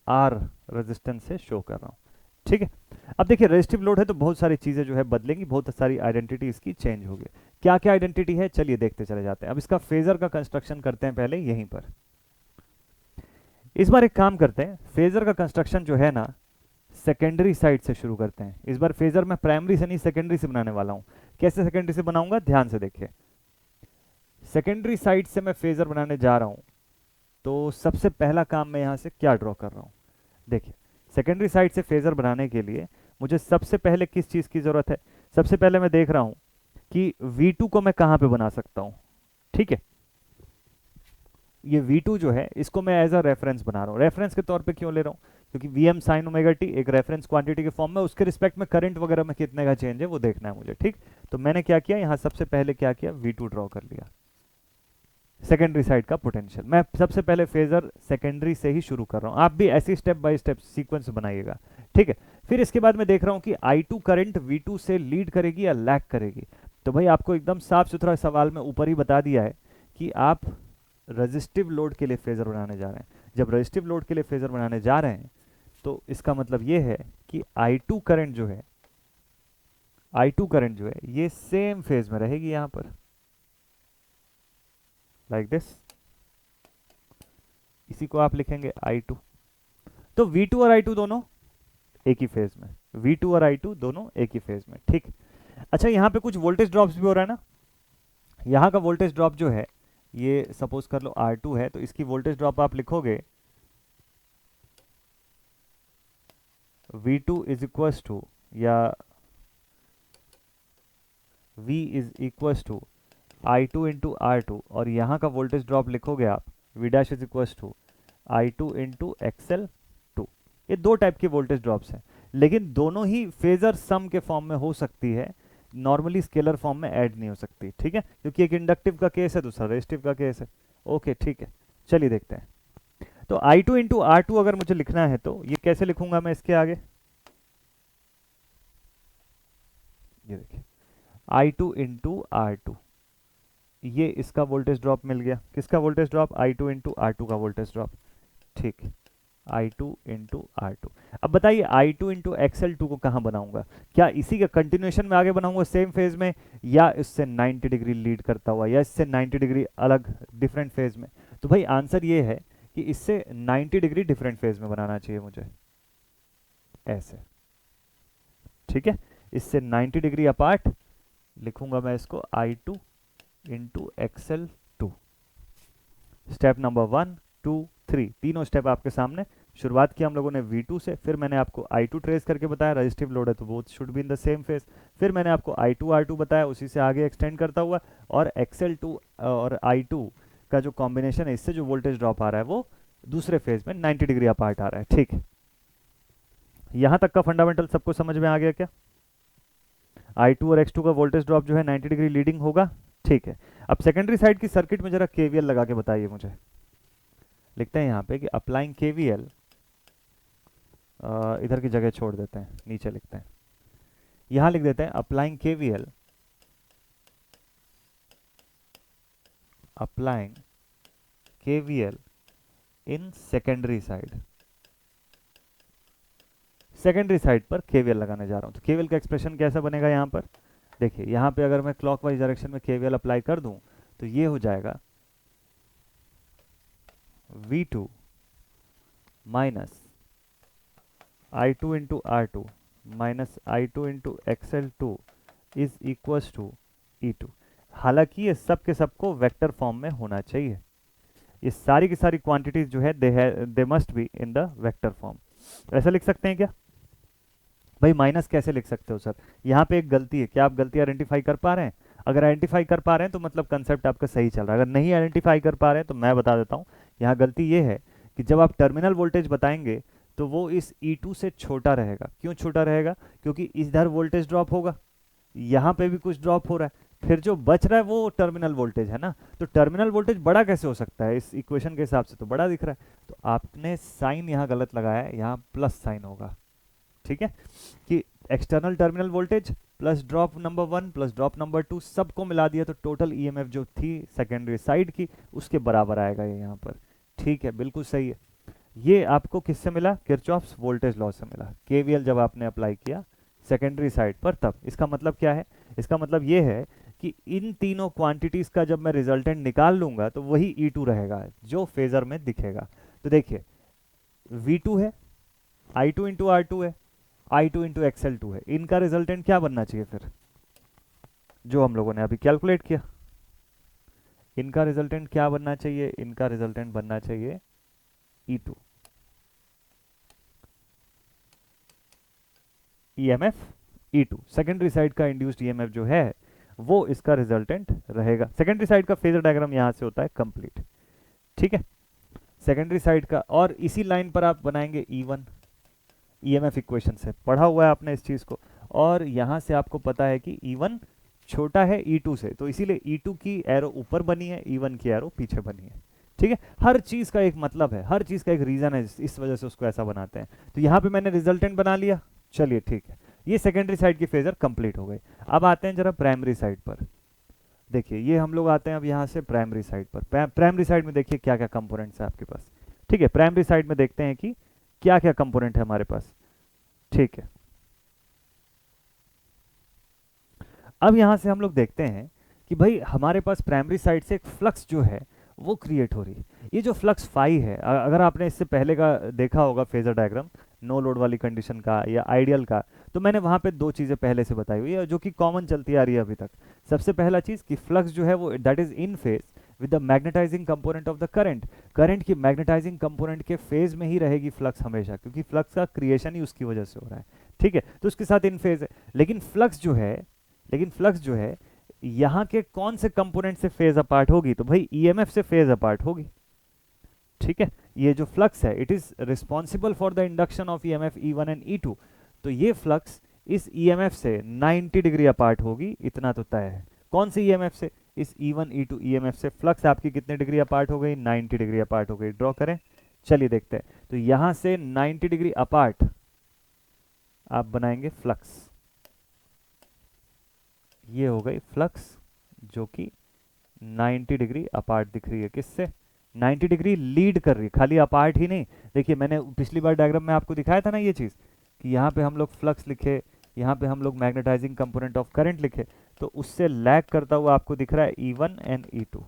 R रेजिस्टेंस से शो कर रहा हूँ, ठीक है। अब देखिए रेजिस्टिव लोड है तो बहुत सारी चीजें जो है बदलेंगी, बहुत सारी आइडेंटिटी इसकी चेंज होगी। क्या क्या आइडेंटिटी है चलिए देखते चले जाते हैं। अब इसका फेजर का कंस्ट्रक्शन करते हैं पहले यहीं पर। इस बार एक काम करते हैं, फेजर का कंस्ट्रक्शन जो है ना सेकेंडरी साइड से शुरू करते हैं। इस बार फेजर मैं प्राइमरी से नहीं सेकेंडरी से बनाने वाला हूँ। कैसे सेकेंडरी से बनाऊंगा ध्यान से देखिए। सेकेंडरी साइड से मैं फेजर बनाने जा रहा हूँ, तो सबसे पहला काम मैं यहाँ से क्या ड्रॉ कर रहा हूँ, देखिए सेकेंडरी साइड से फेजर बनाने के लिए मुझे सबसे पहले किस चीज़ की ज़रूरत है? सबसे पहले मैं देख रहा हूँ कि V2 को मैं कहाँ पे बना सकता हूँ। ठीक है, ये V2 जो है इसको मैं एज अ रेफरेंस बना रहा हूँ। रेफरेंस के तौर पे क्यों ले रहा हूँ? क्योंकि Vm sin ओमेगा टी एक रेफरेंस क्वांटिटी के फॉर्म में, उसके रिस्पेक्ट में करंट वगैरह में कितने का चेंज है वो देखना है मुझे। ठीक, तो मैंने क्या किया, यहाँ सबसे पहले क्या किया, V2 ड्रॉ कर लिया, सेकेंडरी साइड का पोटेंशियल। मैं सबसे पहले फेजर सेकेंडरी से ही शुरू कर रहा हूँ, आप भी ऐसी स्टेप बाय स्टेप सीक्वेंस बनाइएगा। ठीक है, फिर इसके बाद मैं देख रहा हूँ कि I2 करंट V2 से लीड करेगी या लैग करेगी। तो भाई आपको एकदम साफ सुथरा सवाल में ऊपर ही बता दिया है कि आप रेजिस्टिव लोड के लिए फेजर बनाने जा रहे हैं। जब रेजिस्टिव लोड के लिए फेजर बनाने जा रहे हैं तो इसका मतलब ये है कि I2 करंट जो है, I2 करंट जो है ये सेम फेज में रहेगी यहां पर, लाइक दिस। इसी को आप लिखेंगे I2। तो V2 और I2 दोनों एक ही फेज में, V2 और I2 दोनों एक ही फेज में। ठीक, अच्छा यहाँ पे कुछ वोल्टेज ड्रॉप्स भी हो रहा है ना। यहाँ का वोल्टेज ड्रॉप जो है ये सपोज कर लो R2 है, तो इसकी वोल्टेज ड्रॉप आप लिखोगे V2 इज इक्वल्स टू, या V is equals to I2 into R2, और यहाँ का वोल्टेज ड्रॉप लिखोगे आप V dash is equals to I2 into XL2। ये दो टाइप के वोल्टेज ड्रॉप्स हैं, लेकिन दोनों ही फेजर सम के फॉर्म में हो सकती है, नॉर्मली स्केलर फॉर्म में ऐड नहीं हो सकती। ठीक है, क्योंकि एक इंडक्टिव का केस है, दूसरा रेजिस्टिव का केस है। ओके ठीक है, चलिए देखते हैं। तो I2 इंटू R2 अगर मुझे लिखना है तो ये कैसे लिखूंगा मैं इसके आगे, ये देखिए I2 इंटू R2, ये इसका वोल्टेज ड्रॉप मिल गया। किसका voltage drop? I2 into R2 का वोल्टेज ड्रॉप। ठीक, I2 इंटू R2। अब बताइए I2 इंटू XL2 को कहाँ बनाऊंगा? क्या इसी के कंटिन्यूएशन में आगे बनाऊंगा सेम फेज में, या इससे 90 डिग्री लीड करता हुआ, या इससे 90 डिग्री अलग डिफरेंट फेज में? तो भाई आंसर ये है कि इससे 90 डिग्री डिफरेंट फेज में बनाना चाहिए मुझे, ऐसे। ठीक है, इससे 90 डिग्री अपार्ट लिखूंगा मैं इसको I2 into XL2। Step number 1 2 3, तीनों स्टेप आपके सामने। शुरुआत की हम लोगों ने V2 से, फिर मैंने आपको I2 ट्रेस करके बताया, रजिस्टिव लोड है तो both should be in the same phase. फिर मैंने आपको I2 R2 बताया, उसी से आगे एक्सटेंड करता हुआ, और XL2 और I2 का जो कॉम्बिनेशन है, इससे जो वोल्टेज ड्रॉप आ रहा है वो दूसरे फेज में 90 डिग्री अपार्ट आ रहा है। ठीक, यहां तक का फंडामेंटल सबको समझ में आ गया क्या? I2 और X2 का वोल्टेज ड्रॉप जो है 90 डिग्री लीडिंग होगा। ठीक है, अब सेकेंडरी साइड की सर्किट में जरा KVL लगा के बताइए मुझे। लिखते हैं यहाँ पे कि अप्लाइंग KVL, इधर की जगह छोड़ देते हैं, नीचे लिखते हैं, यहाँ लिख देते हैं applying KVL, applying KVL in secondary side. Secondary side पर KVL लगाने जा रहा हूँ, तो KVL का एक्सप्रेशन कैसा बनेगा यहाँ पर? देखिए यहाँ पे अगर मैं क्लॉकवाइज डायरेक्शन में KVL अप्लाई कर दूं तो ये हो जाएगा V2 minus I2 into R2 minus I2 into XL2 is equals to E2। हालांकि ये सब के सबको वेक्टर फॉर्म में होना चाहिए, ये सारी की सारी क्वांटिटीज जो है they must be in the vector form. ऐसा लिख सकते हैं क्या? भाई माइनस कैसे लिख सकते हो सर? यहाँ पे एक गलती है, क्या आप गलती आइडेंटिफाई कर पा रहे हैं? अगर आइडेंटिफाई कर पा रहे हैं तो मतलब कंसेप्ट आपका सही चल रहा है, अगर नहीं आइडेंटिफाई कर पा रहे हैं तो मैं बता देता हूँ। यहाँ गलती ये है कि जब आप टर्मिनल वोल्टेज बताएंगे तो वो इस E2 से छोटा रहेगा। क्यों छोटा रहेगा? क्योंकि इधर वोल्टेज ड्रॉप होगा, यहाँ पे भी कुछ ड्रॉप हो रहा है, फिर जो बच रहा है वो टर्मिनल वोल्टेज है ना, तो टर्मिनल वोल्टेज बड़ा कैसे हो सकता है? इस इक्वेशन के हिसाब से तो बड़ा दिख रहा है, तो आपने साइन यहाँ गलत लगाया है, यहाँ प्लस साइन होगा। ठीक है, कि external terminal voltage plus drop number 1 plus drop number 2 सबको मिला दिया तो टोटल EMF जो थी सेकेंडरी साइड की उसके बराबर आएगा ये यहाँ पर। ठीक है, बिल्कुल सही है। ये आपको किससे मिला? किरचॉफ्स वोल्टेज लॉ से मिला, KVL जब आपने अप्लाई किया सेकेंडरी साइड पर तब। इसका मतलब क्या है? इसका मतलब ये है कि इन तीनों क्वांटिटीज का जब मैं रिजल्टेंट निकाल लूंगा तो वही E2 रहेगा जो फेजर में दिखेगा। तो देखिए V2 है, I2 इंटू R2 है, I2 इंटू XL2 है, इनका रिजल्टेंट क्या बनना चाहिए फिर? जो हम लोगों ने अभी कैलकुलेट किया, इनका रिजल्टेंट क्या बनना चाहिए? इनका रिजल्टेंट बनना चाहिए E2। EMF E2, secondary side का इंड्यूस्ड ईएमएफ जो है वो इसका रिजल्टेंट रहेगा। सेकेंडरी साइड का फेजर डायग्राम यहां से होता है कंप्लीट, ठीक है, सेकेंडरी साइड का। और इसी लाइन पर आप बनाएंगे E1 ईएमएफ इक्वेशन से, पढ़ा हुआ है आपने इस चीज को। और यहां से आपको पता है कि E1 छोटा है E2 से, तो इसीलिए E2 की एरो ऊपर बनी है, E1 की एरो पीछे बनी है, ठीक है। हर चीज का एक मतलब है, हर चीज का एक रीजन है, इस वजह से उसको ऐसा बनाते हैं। तो यहाँ पे मैंने रिजल्टेंट बना लिया, चलिए ठीक है, ये सेकेंडरी साइड की फेजर कंप्लीट हो गई। अब आते हैं जरा प्राइमरी साइड पर। देखिए ये हम लोग आते हैं अब यहाँ से प्राइमरी साइड पर। प्राइमरी साइड में देखिए क्या क्या कंपोनेंट्स है आपके पास, ठीक है। प्राइमरी साइड में देखते हैं कि क्या क्या कंपोनेंट है हमारे पास, ठीक है। अब यहां से हम लोग देखते हैं कि भाई हमारे पास प्राइमरी साइड से एक फ्लक्स जो है वो क्रिएट हो रही है। ये जो फ्लक्स फाई है, अगर आपने इससे पहले का देखा होगा फेजर डायग्राम नो लोड वाली कंडीशन का या आइडियल का, तो मैंने वहां पे दो चीजें पहले से बताई हुई है जो कि कॉमन चलती आ रही है अभी तक। सबसे पहला चीज कि फ्लक्स जो है वो that is in phase with the magnetising component of the current. Current की मैग्नेटाइजिंग कंपोनेंट के फेज में ही रहेगी फ्लक्स हमेशा, क्योंकि फ्लक्स का क्रिएशन ही उसकी वजह से हो रहा है, ठीक है। तो उसके साथ इन फेज है। लेकिन फ्लक्स जो है यहां के कौन से कंपोनेंट से फेज अपार्ट होगी, तो भाई ईएमएफ से फेज अपार्ट होगी, ठीक है। ये जो फ्लक्स है it is responsible for the induction of EMF E1 and E2। तो ये फ्लक्स इस ईएमएफ से 90 डिग्री अपार्ट होगी, इतना तो तय है। कौन से ईएमएफ से, इस E1 E2 ईएमएफ से फ्लक्स आपकी कितने डिग्री अपार्ट हो गई, 90 डिग्री अपार्ट हो गई। ड्रॉ करें, चलिए देखते हैं। तो यहां से 90 डिग्री अपार्ट आप बनाएंगे फ्लक्स, ये हो गई फ्लक्स जो कि 90 डिग्री अपार्ट दिख रही है। किससे, 90 डिग्री लीड कर रही है, खाली अपार्ट ही नहीं। देखिए मैंने पिछली बार डायग्राम में आपको दिखाया था ना ये चीज कि यहाँ पे हम लोग फ्लक्स लिखे, यहाँ पे हम लोग मैग्नेटाइजिंग कंपोनेंट ऑफ करंट लिखे, तो उससे लैग करता हुआ आपको दिख रहा है E1 एंड E2,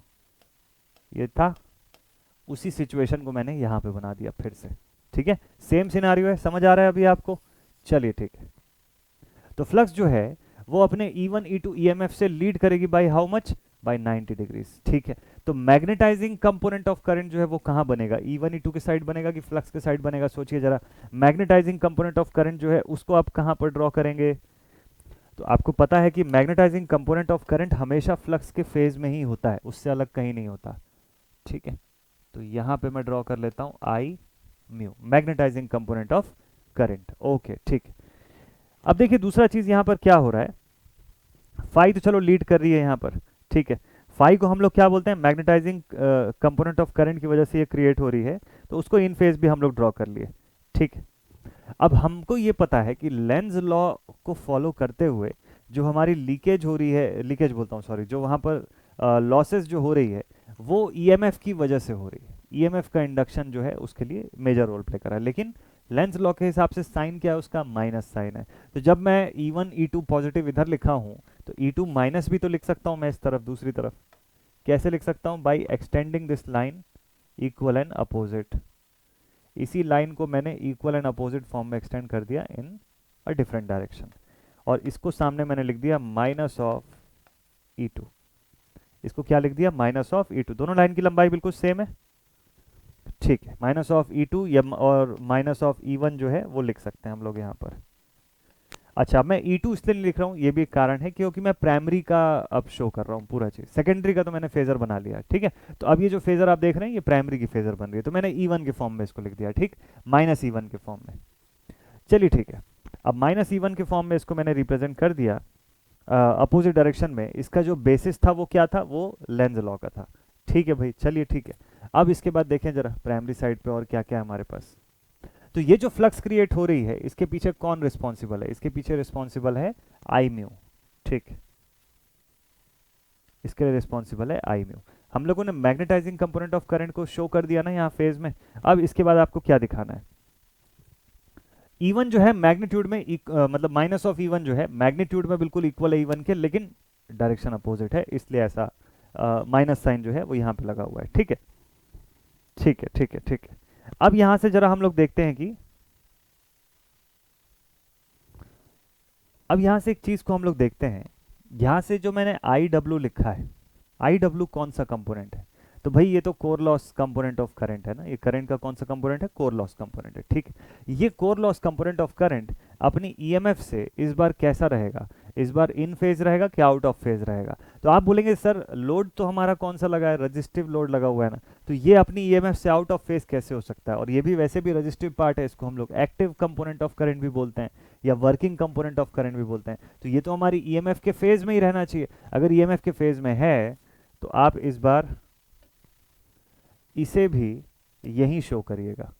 ये था। उसी सिचुएशन को मैंने यहाँ पे बना दिया फिर से, ठीक है। सेम सिनारियो है, समझ आ रहा है अभी आपको, चलिए ठीक है। तो फ्लक्स जो है वो अपने E1 E2 EMF से लीड करेगी by how much, by 90 degrees, ठीक है। तो मैग्नेटाइजिंग कंपोनेंट ऑफ करंट जो है वो कहां बनेगा, E1 E2 के साइड बनेगा कि फ्लक्स के साइड बनेगा, सोचिए जरा। मैग्नेटाइजिंग कंपोनेंट ऑफ करंट जो है उसको आप कहां पर ड्रॉ करेंगे, तो आपको पता है कि मैग्नेटाइजिंग कंपोनेंट ऑफ करंट हमेशा फ्लक्स के फेज में ही होता है, उससे अलग कहीं नहीं होता, ठीक है। तो यहां पे मैं ड्रॉ कर लेता हूं I mu, magnetising component of current, okay ठीक है। अब देखिए दूसरा चीज यहां पर क्या हो रहा है, फाई तो चलो लीड कर रही है यहां पर, ठीक है। फाई को हम लोग क्या बोलते हैं, मैग्नेटाइजिंग कंपोनेंट ऑफ करंट की वजह से ये क्रिएट हो रही है, तो उसको इन फेज भी हम लोग ड्रॉ कर लिए, ठीक है। अब हमको ये पता है कि लेंज लॉ को फॉलो करते हुए जो हमारी लीकेज हो रही है, लीकेज बोलता हूँ सॉरी, जो वहां पर लॉसेस जो हो रही है वो ईएमएफ की वजह से हो रही है। ईएमएफ का इंडक्शन जो है उसके लिए मेजर रोल प्ले कर रहा है, लेकिन लेंज लॉ के हिसाब से साइन क्या है उसका, माइनस साइन है। तो जब मैं E1 E2 पॉजिटिव इधर लिखा हूं तो E2 माइनस भी तो लिख सकता हूं मैं इस तरफ, दूसरी तरफ कैसे लिख सकता हूं, by extending this line equal and opposite. इसी लाइन को मैंने इक्वल एंड अपोजिट फॉर्म में एक्सटेंड कर दिया इन अ डिफरेंट डायरेक्शन, और इसको सामने मैंने लिख दिया माइनस ऑफ E2, इसको क्या लिख दिया, माइनस ऑफ E2। दोनों लाइन की लंबाई बिल्कुल सेम है, ठीक है। माइनस ऑफ E2 या और माइनस ऑफ E1 जो है वो लिख सकते हैं हम लोग यहाँ पर। अच्छा मैं E2 इसलिए नहीं लिख रहा हूँ, ये भी एक कारण है क्योंकि मैं प्राइमरी का अब शो कर रहा हूँ पूरा चीज, सेकेंडरी का तो मैंने फेजर बना लिया, ठीक है। तो अब ये जो फेजर आप देख रहे हैं ये प्राइमरी की फेजर बन रही है, तो मैंने E1 के फॉर्म में इसको लिख दिया, ठीक, माइनस E1 के फॉर्म में। चलिए ठीक है, अब माइनस E1 के फॉर्म में इसको मैंने रिप्रेजेंट कर दिया अपोजिट डायरेक्शन में। इसका जो बेसिस था वो क्या था, वो लेंज लॉ का था, ठीक है भाई, चलिए ठीक है। अब इसके बाद देखें जरा प्राइमरी साइड पे और क्या क्या है हमारे पास। तो ये जो फ्लक्स क्रिएट हो रही है इसके पीछे कौन रिस्पॉन्सिबल है, इसके पीछे रिस्पॉन्सिबल है आई म्यू, ठीक, इसके लिए रिस्पॉन्सिबल है आई म्यू। हम लोगों ने मैग्नेटाइजिंग कंपोनेंट ऑफ करंट को शो कर दिया ना यहाँ फेज में। अब इसके बाद आपको क्या दिखाना है, E1 जो है मैग्नीट्यूड में मतलब माइनस ऑफ E1 जो है मैग्नीट्यूड में बिल्कुल इक्वल है E1 के, लेकिन डायरेक्शन अपोजिट है, इसलिए ऐसा माइनस साइन जो है वो यहाँ पे लगा हुआ है, ठीक है ठीक है ठीक है ठीक है। अब यहां से जरा हम लोग देखते हैं कि अब यहां से एक चीज को हम लोग देखते हैं, यहां से जो मैंने आई डब्ल्यू लिखा है, आई डब्ल्यू कौन सा कंपोनेंट है, तो भाई ये तो core loss component of current है ना, ये करंट का कौन सा कंपोनेंट है, कोर लॉस कंपोनेंट है, ठीक। ये core loss component of current अपनी ईएमएफ से इस बार कैसा रहेगा, इस बार इन फेज रहेगा क्या आउट ऑफ फेज रहेगा। तो आप बोलेंगे सर लोड तो हमारा कौन सा लगा है, रजिस्टिव लोड लगा हुआ है ना, तो ये अपनी ईएमएफ से आउट ऑफ फेज कैसे हो सकता है। और ये भी वैसे भी रजिस्टिव पार्ट है, इसको हम लोग एक्टिव कंपोनेंट ऑफ करंट भी बोलते हैं या वर्किंग कंपोनेंट ऑफ करंट भी बोलते हैं। तो ये तो हमारी ईएमएफ के फेज में ही रहना चाहिए। अगर ईएमएफ के फेज में है तो आप इस बार इसे भी यहीं शो करिएगा।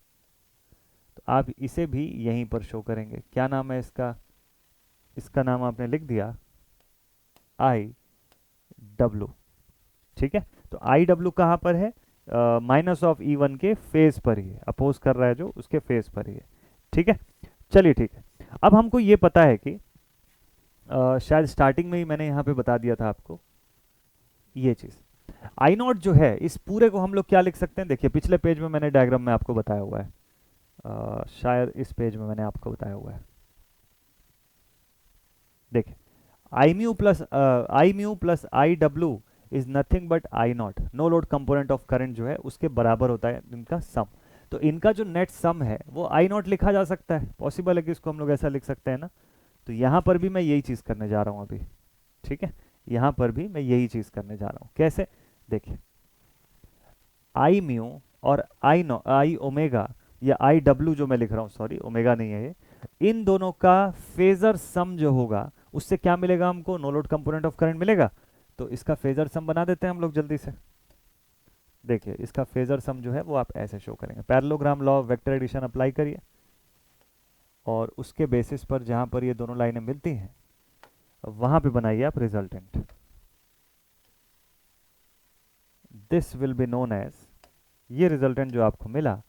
तो आप इसे भी यहीं पर शो करेंगे। क्या नाम है इसका, इसका नाम आपने लिख दिया आई डब्ल्यू। ठीक है, तो आई डब्ल्यू कहाँ पर है, माइनस ऑफ ई वन के फेज पर ही है, अपोज कर रहा है जो उसके फेज पर ही है। ठीक है, चलिए ठीक है। अब हमको ये पता है कि शायद स्टार्टिंग में ही मैंने यहाँ पे बता दिया था आपको ये चीज़, आई नॉट जो है इस पूरे को हम लोग क्या लिख सकते हैं। देखिए पिछले पेज में मैंने डायग्राम में आपको बताया हुआ है, शायद इस पेज में मैंने आपको बताया हुआ है। देखिए I mu plus I W is nothing but I naught, no load component of current जो है उसके बराबर होता है इनका सम। तो इनका जो नेट सम है वो आई नॉट लिखा जा सकता है, पॉसिबल है कि इसको हम लोग ऐसा लिख सकते हैं ना। तो यहाँ पर भी मैं यही चीज़ करने जा रहा हूँ अभी। ठीक है, यहाँ पर भी मैं यही चीज़ करने जा रहा हूँ। कैसे, देखिए आई म्यू और आई ओमेगा या आई डब्ल्यू जो मैं लिख रहा हूँ, सॉरी ओमेगा नहीं है ये, इन दोनों का फेजर सम जो होगा उससे क्या मिलेगा हमको, no load component of current मिलेगा। तो इसका फेजर सम बना देते हैं हम लोग जल्दी से। देखिए इसका फेजर सम जो है वो आप ऐसे शो करेंगे, parallelogram law of vector addition apply करिए और उसके बेसिस पर जहां पर ये दोनों लाइनें मिलती हैं वहां पे बनाइए आप resultant. This will be known as, ये रिजल्टेंट जो आपको मिला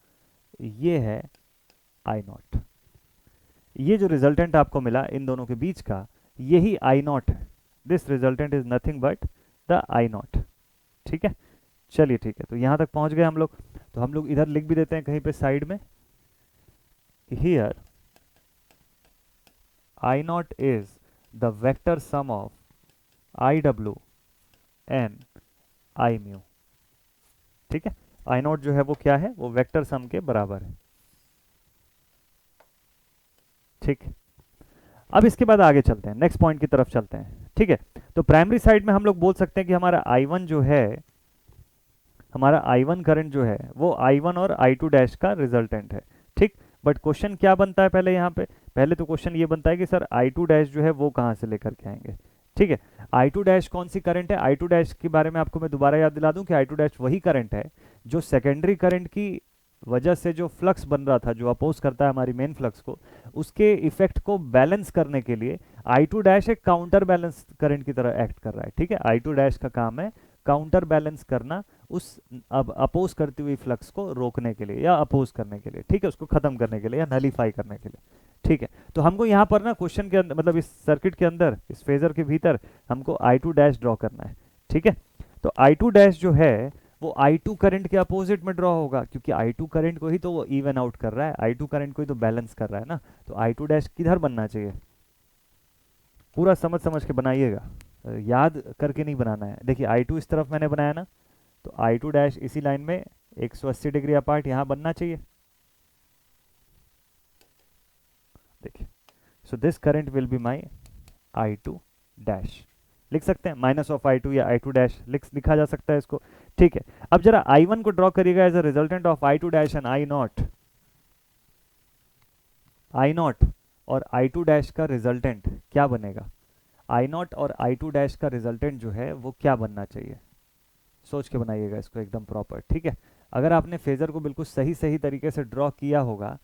ये है आई नॉट। ये जो रिजल्टेंट आपको मिला इन दोनों के बीच का यही आई नॉट है। This resultant is nothing but the I not. ठीक है, चलिए ठीक है, तो यहां तक पहुंच गए हम लोग। तो हम लोग इधर लिख भी देते हैं कहीं पे साइड में, here I not is the vector sum of I W and I mu. ठीक है, आई नॉट जो है वो क्या है, वो वेक्टर सम के बराबर है। ठीक, अब इसके बाद आगे चलते हैं, नेक्स्ट पॉइंट की तरफ चलते हैं। ठीक है, तो प्राइमरी साइड में हम लोग बोल सकते हैं कि हमारा I1 जो है, हमारा I1 करंट जो है वो I1 और I2 डैश का रिजल्टेंट है। ठीक, बट क्वेश्चन क्या बनता है पहले यहाँ पे, पहले तो क्वेश्चन ये बनता है कि सर I2 डैश जो है वो कहाँ से लेकर के आएंगे। ठीक है, I2 डैश कौन सी करंट है, I2 डैश के बारे में आपको मैं दोबारा याद दिला दूं कि I2 डैश वही करंट है जो सेकेंडरी करंट की वजह से जो फ्लक्स बन रहा था, जो अपोज करता है हमारी मेन फ्लक्स को, उसके इफेक्ट को बैलेंस करने के लिए I2 डैश एक काउंटर बैलेंस करंट की तरह एक्ट कर रहा है। ठीक है, I2 डैश का काम है काउंटर बैलेंस करना, उस अब अपोज करती हुई फ्लक्स को रोकने के लिए या अपोज करने के लिए। ठीक है, उसको खत्म करने के लिए या नलीफाई करने के लिए। ठीक है, तो हमको यहाँ पर ना क्वेश्चन के अंदर, मतलब इस सर्किट के अंदर, इस फेजर के भीतर हमको I2 डैश ड्रॉ करना है। ठीक है, तो I2 डैश जो है वो I2 करंट के अपोजिट में ड्रॉ होगा, क्योंकि I2 करंट को ही तो वो इवन आउट कर रहा है, I2 करंट को ही तो बैलेंस कर रहा है ना। तो I2 डैश किधर बनना चाहिए, पूरा समझ समझ के बनाइएगा, याद करके नहीं बनाना है। देखिए I2 इस तरफ मैंने बनाया ना, तो I2 डैश इसी लाइन में 180 डिग्री अपार्ट यहाँ बनना चाहिए। देखिए, so this current will be my I2 dash, लिख सकते हैं माइनस ऑफ I2 या I2 डैश लिखा जा सकता है इसको। ठीक है, अब जरा I1 को ड्रॉ करिएगा as a resultant of I2 dash and I naught और I2 डैश का रिजल्टेंट क्या बनेगा, I नॉट और I2 डैश का रिजल्टेंट जो है वो क्या बनना चाहिए, सोच के बनाइएगा इसको एकदम प्रॉपर। ठीक है, अगर आपने फेजर को बिल्कुल सही सही तरीके से ड्रॉ किया होगा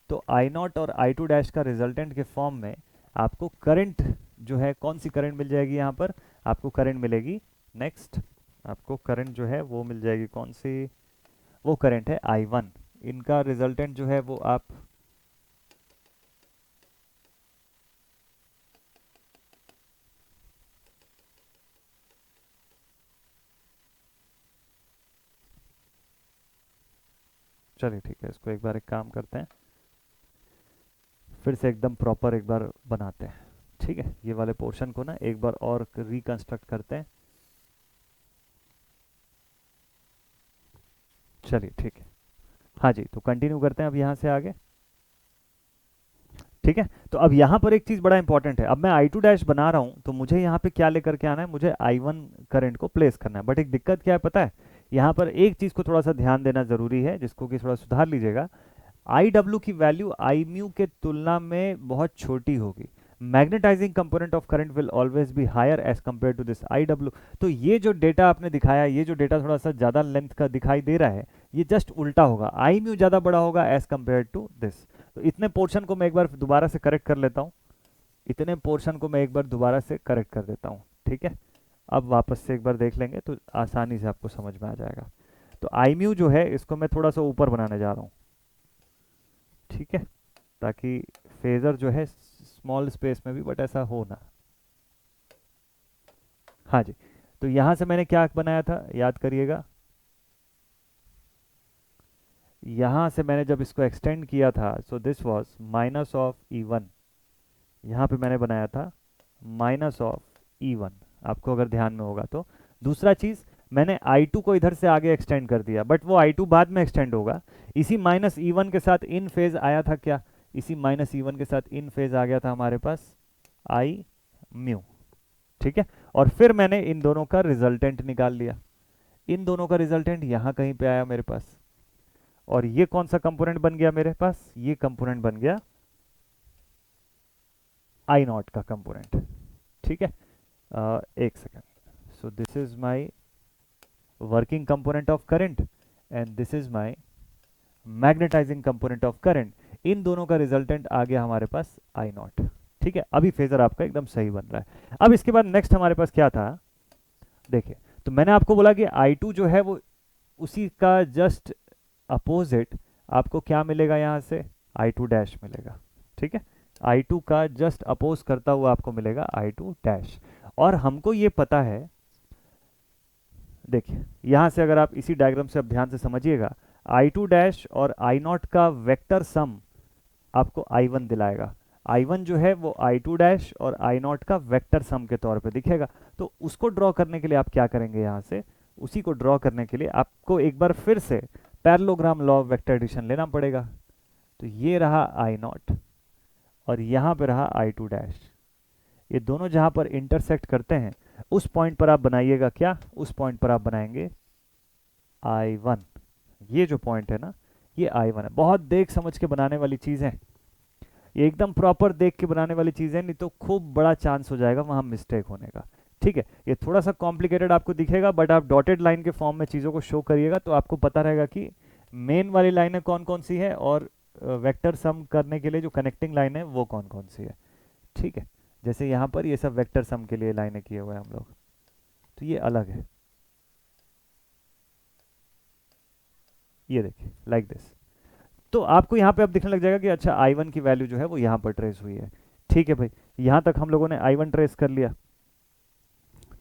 तो I नॉट और I2 डैश का रिजल्टेंट के फॉर्म में आपको करंट जो है, कौन सी करंट मिल जाएगी यहाँ पर, आपको करंट मिलेगी, नेक्स्ट आपको करंट जो है वो मिल जाएगी, कौन सी, वो करंट है I1। इनका रिजल्टेंट जो है वो आप चलिए ठीक है, इसको एक बार एक काम करते हैं, फिर से एकदम प्रॉपर एक बार बनाते हैं। ठीक है, ये वाले पोर्शन को ना एक बार और रिकंस्ट्रक्ट करते हैं। चलिए ठीक है, हाँ जी, तो कंटिन्यू करते हैं अब यहाँ से आगे। ठीक है। तो अब यहाँ पर एक चीज़ बड़ा इंपॉर्टेंट है, अब मैं I2 डैश बना रहा हूँ तो मुझे यहाँ पे क्या लेकर के आना है, मुझे I1 करंट को प्लेस करना है। बट एक दिक्कत क्या है पता है, यहाँ पर एक चीज़ को थोड़ा सा ध्यान देना ज़रूरी है, जिसको कि थोड़ा सुधार लीजिएगा। आई डब्ल्यू की वैल्यू आई म्यू के तुलना में बहुत छोटी होगी। Magnetising component of current will always be higher as compared to this I W. तो ये जो डेटा आपने दिखाया, ये जो डेटा थोड़ा सा ज़्यादा लेंथ का दिखाई दे रहा है, ये जस्ट उल्टा होगा, आई म्यू ज़्यादा बड़ा होगा एज कंपेयर टू दिस। तो इतने पोर्शन को मैं एक बार दोबारा से करेक्ट कर लेता हूँ, इतने पोर्शन को मैं एक बार दोबारा से करेक्ट कर देता हूँ। ठीक है, अब वापस से एक बार देख लेंगे तो आसानी से आपको समझ में आ जाएगा। तो आई म्यू जो है इसको मैं थोड़ा सा ऊपर बनाने जा रहा हूँ, ठीक है, ताकि फेजर जो है स्मॉल स्पेस में भी, बट ऐसा हो ना। हाँ जी, तो यहाँ से मैंने क्या बनाया था याद करिएगा, यहाँ से मैंने जब इसको एक्सटेंड किया था, so this was minus of E1, यहाँ पे मैंने बनाया था माइनस ऑफ E1, आपको अगर ध्यान में होगा तो। दूसरा चीज़, मैंने I2 को इधर से आगे एक्सटेंड कर दिया, बट वो I2 बाद में एक्सटेंड होगा। इसी माइनस E1 के साथ इन फेज आया था क्या, इसी माइनस E1 के साथ इन फेज आ गया था हमारे पास I म्यू, ठीक है। और फिर मैंने इन दोनों का रिजल्टेंट निकाल लिया, इन दोनों का रिजल्टेंट यहाँ कहीं पे आया मेरे पास, और ये कौन सा कंपोनेंट बन गया मेरे पास, ये कंपोनेंट बन गया आई नॉट का कंपोनेंट, ठीक है। एक second, so this is my working component of current and this is my magnetising component of current. इन दोनों का रिजल्टेंट आ गया हमारे पास आई नॉट, ठीक है। अभी फेजर आपका एकदम सही बन रहा है। अब इसके बाद नेक्स्ट हमारे पास क्या था, देखिए, तो मैंने आपको बोला कि I2 जो है वो उसी का जस्ट अपोजिट आपको क्या मिलेगा, यहाँ से I2 डैश मिलेगा, ठीक है। I2 का जस्ट अपोज करता हुआ आपको मिलेगा I2 डैश। और हमको ये पता है, देखिए यहाँ से अगर आप इसी डायग्राम से अब ध्यान से समझिएगा, I2 डैश और I0 का वेक्टर सम आपको I1 दिलाएगा। I1 जो है वो I2 डैश और I0 का वेक्टर सम के तौर पे दिखेगा। तो उसको ड्रॉ करने के लिए आप क्या करेंगे, यहाँ से उसी को ड्रॉ करने के लिए आपको एक बार फिर से parallelogram law of vector addition लेना पड़ेगा। तो ये रहा I0 और यहाँ पे रहा I2 डैश, ये दोनों जहाँ पर इंटरसेक्ट करते हैं उस पॉइंट पर आप बनाइएगा क्या, उस पॉइंट पर आप बनाएंगे I1। ये जो पॉइंट है ना, ये I1 है। बहुत देख समझ के बनाने वाली चीज़ है, ये एकदम प्रॉपर देख के बनाने वाली चीज़ है, नहीं तो खूब बड़ा चांस हो जाएगा वहाँ मिस्टेक होने का, ठीक है। ये थोड़ा सा कॉम्प्लिकेटेड आपको दिखेगा, बट आप डॉटेड लाइन के फॉर्म में चीज़ों को शो करिएगा तो आपको पता रहेगा कि मेन वाली लाइनें कौन कौन सी है और वेक्टर सम करने के लिए जो कनेक्टिंग लाइन है वो कौन कौन सी है, ठीक है। जैसे यहाँ पर ये सब वेक्टर सम के लिए लाइनें किए हुए हैं हम लोग, तो ये अलग है, ये देखिए लाइक दिस। तो आपको यहाँ पे अब दिखने लग जाएगा कि अच्छा I1 की वैल्यू जो है वो यहाँ पर ट्रेस हुई है, ठीक है भाई। यहाँ तक हम लोगों ने I1 ट्रेस कर लिया,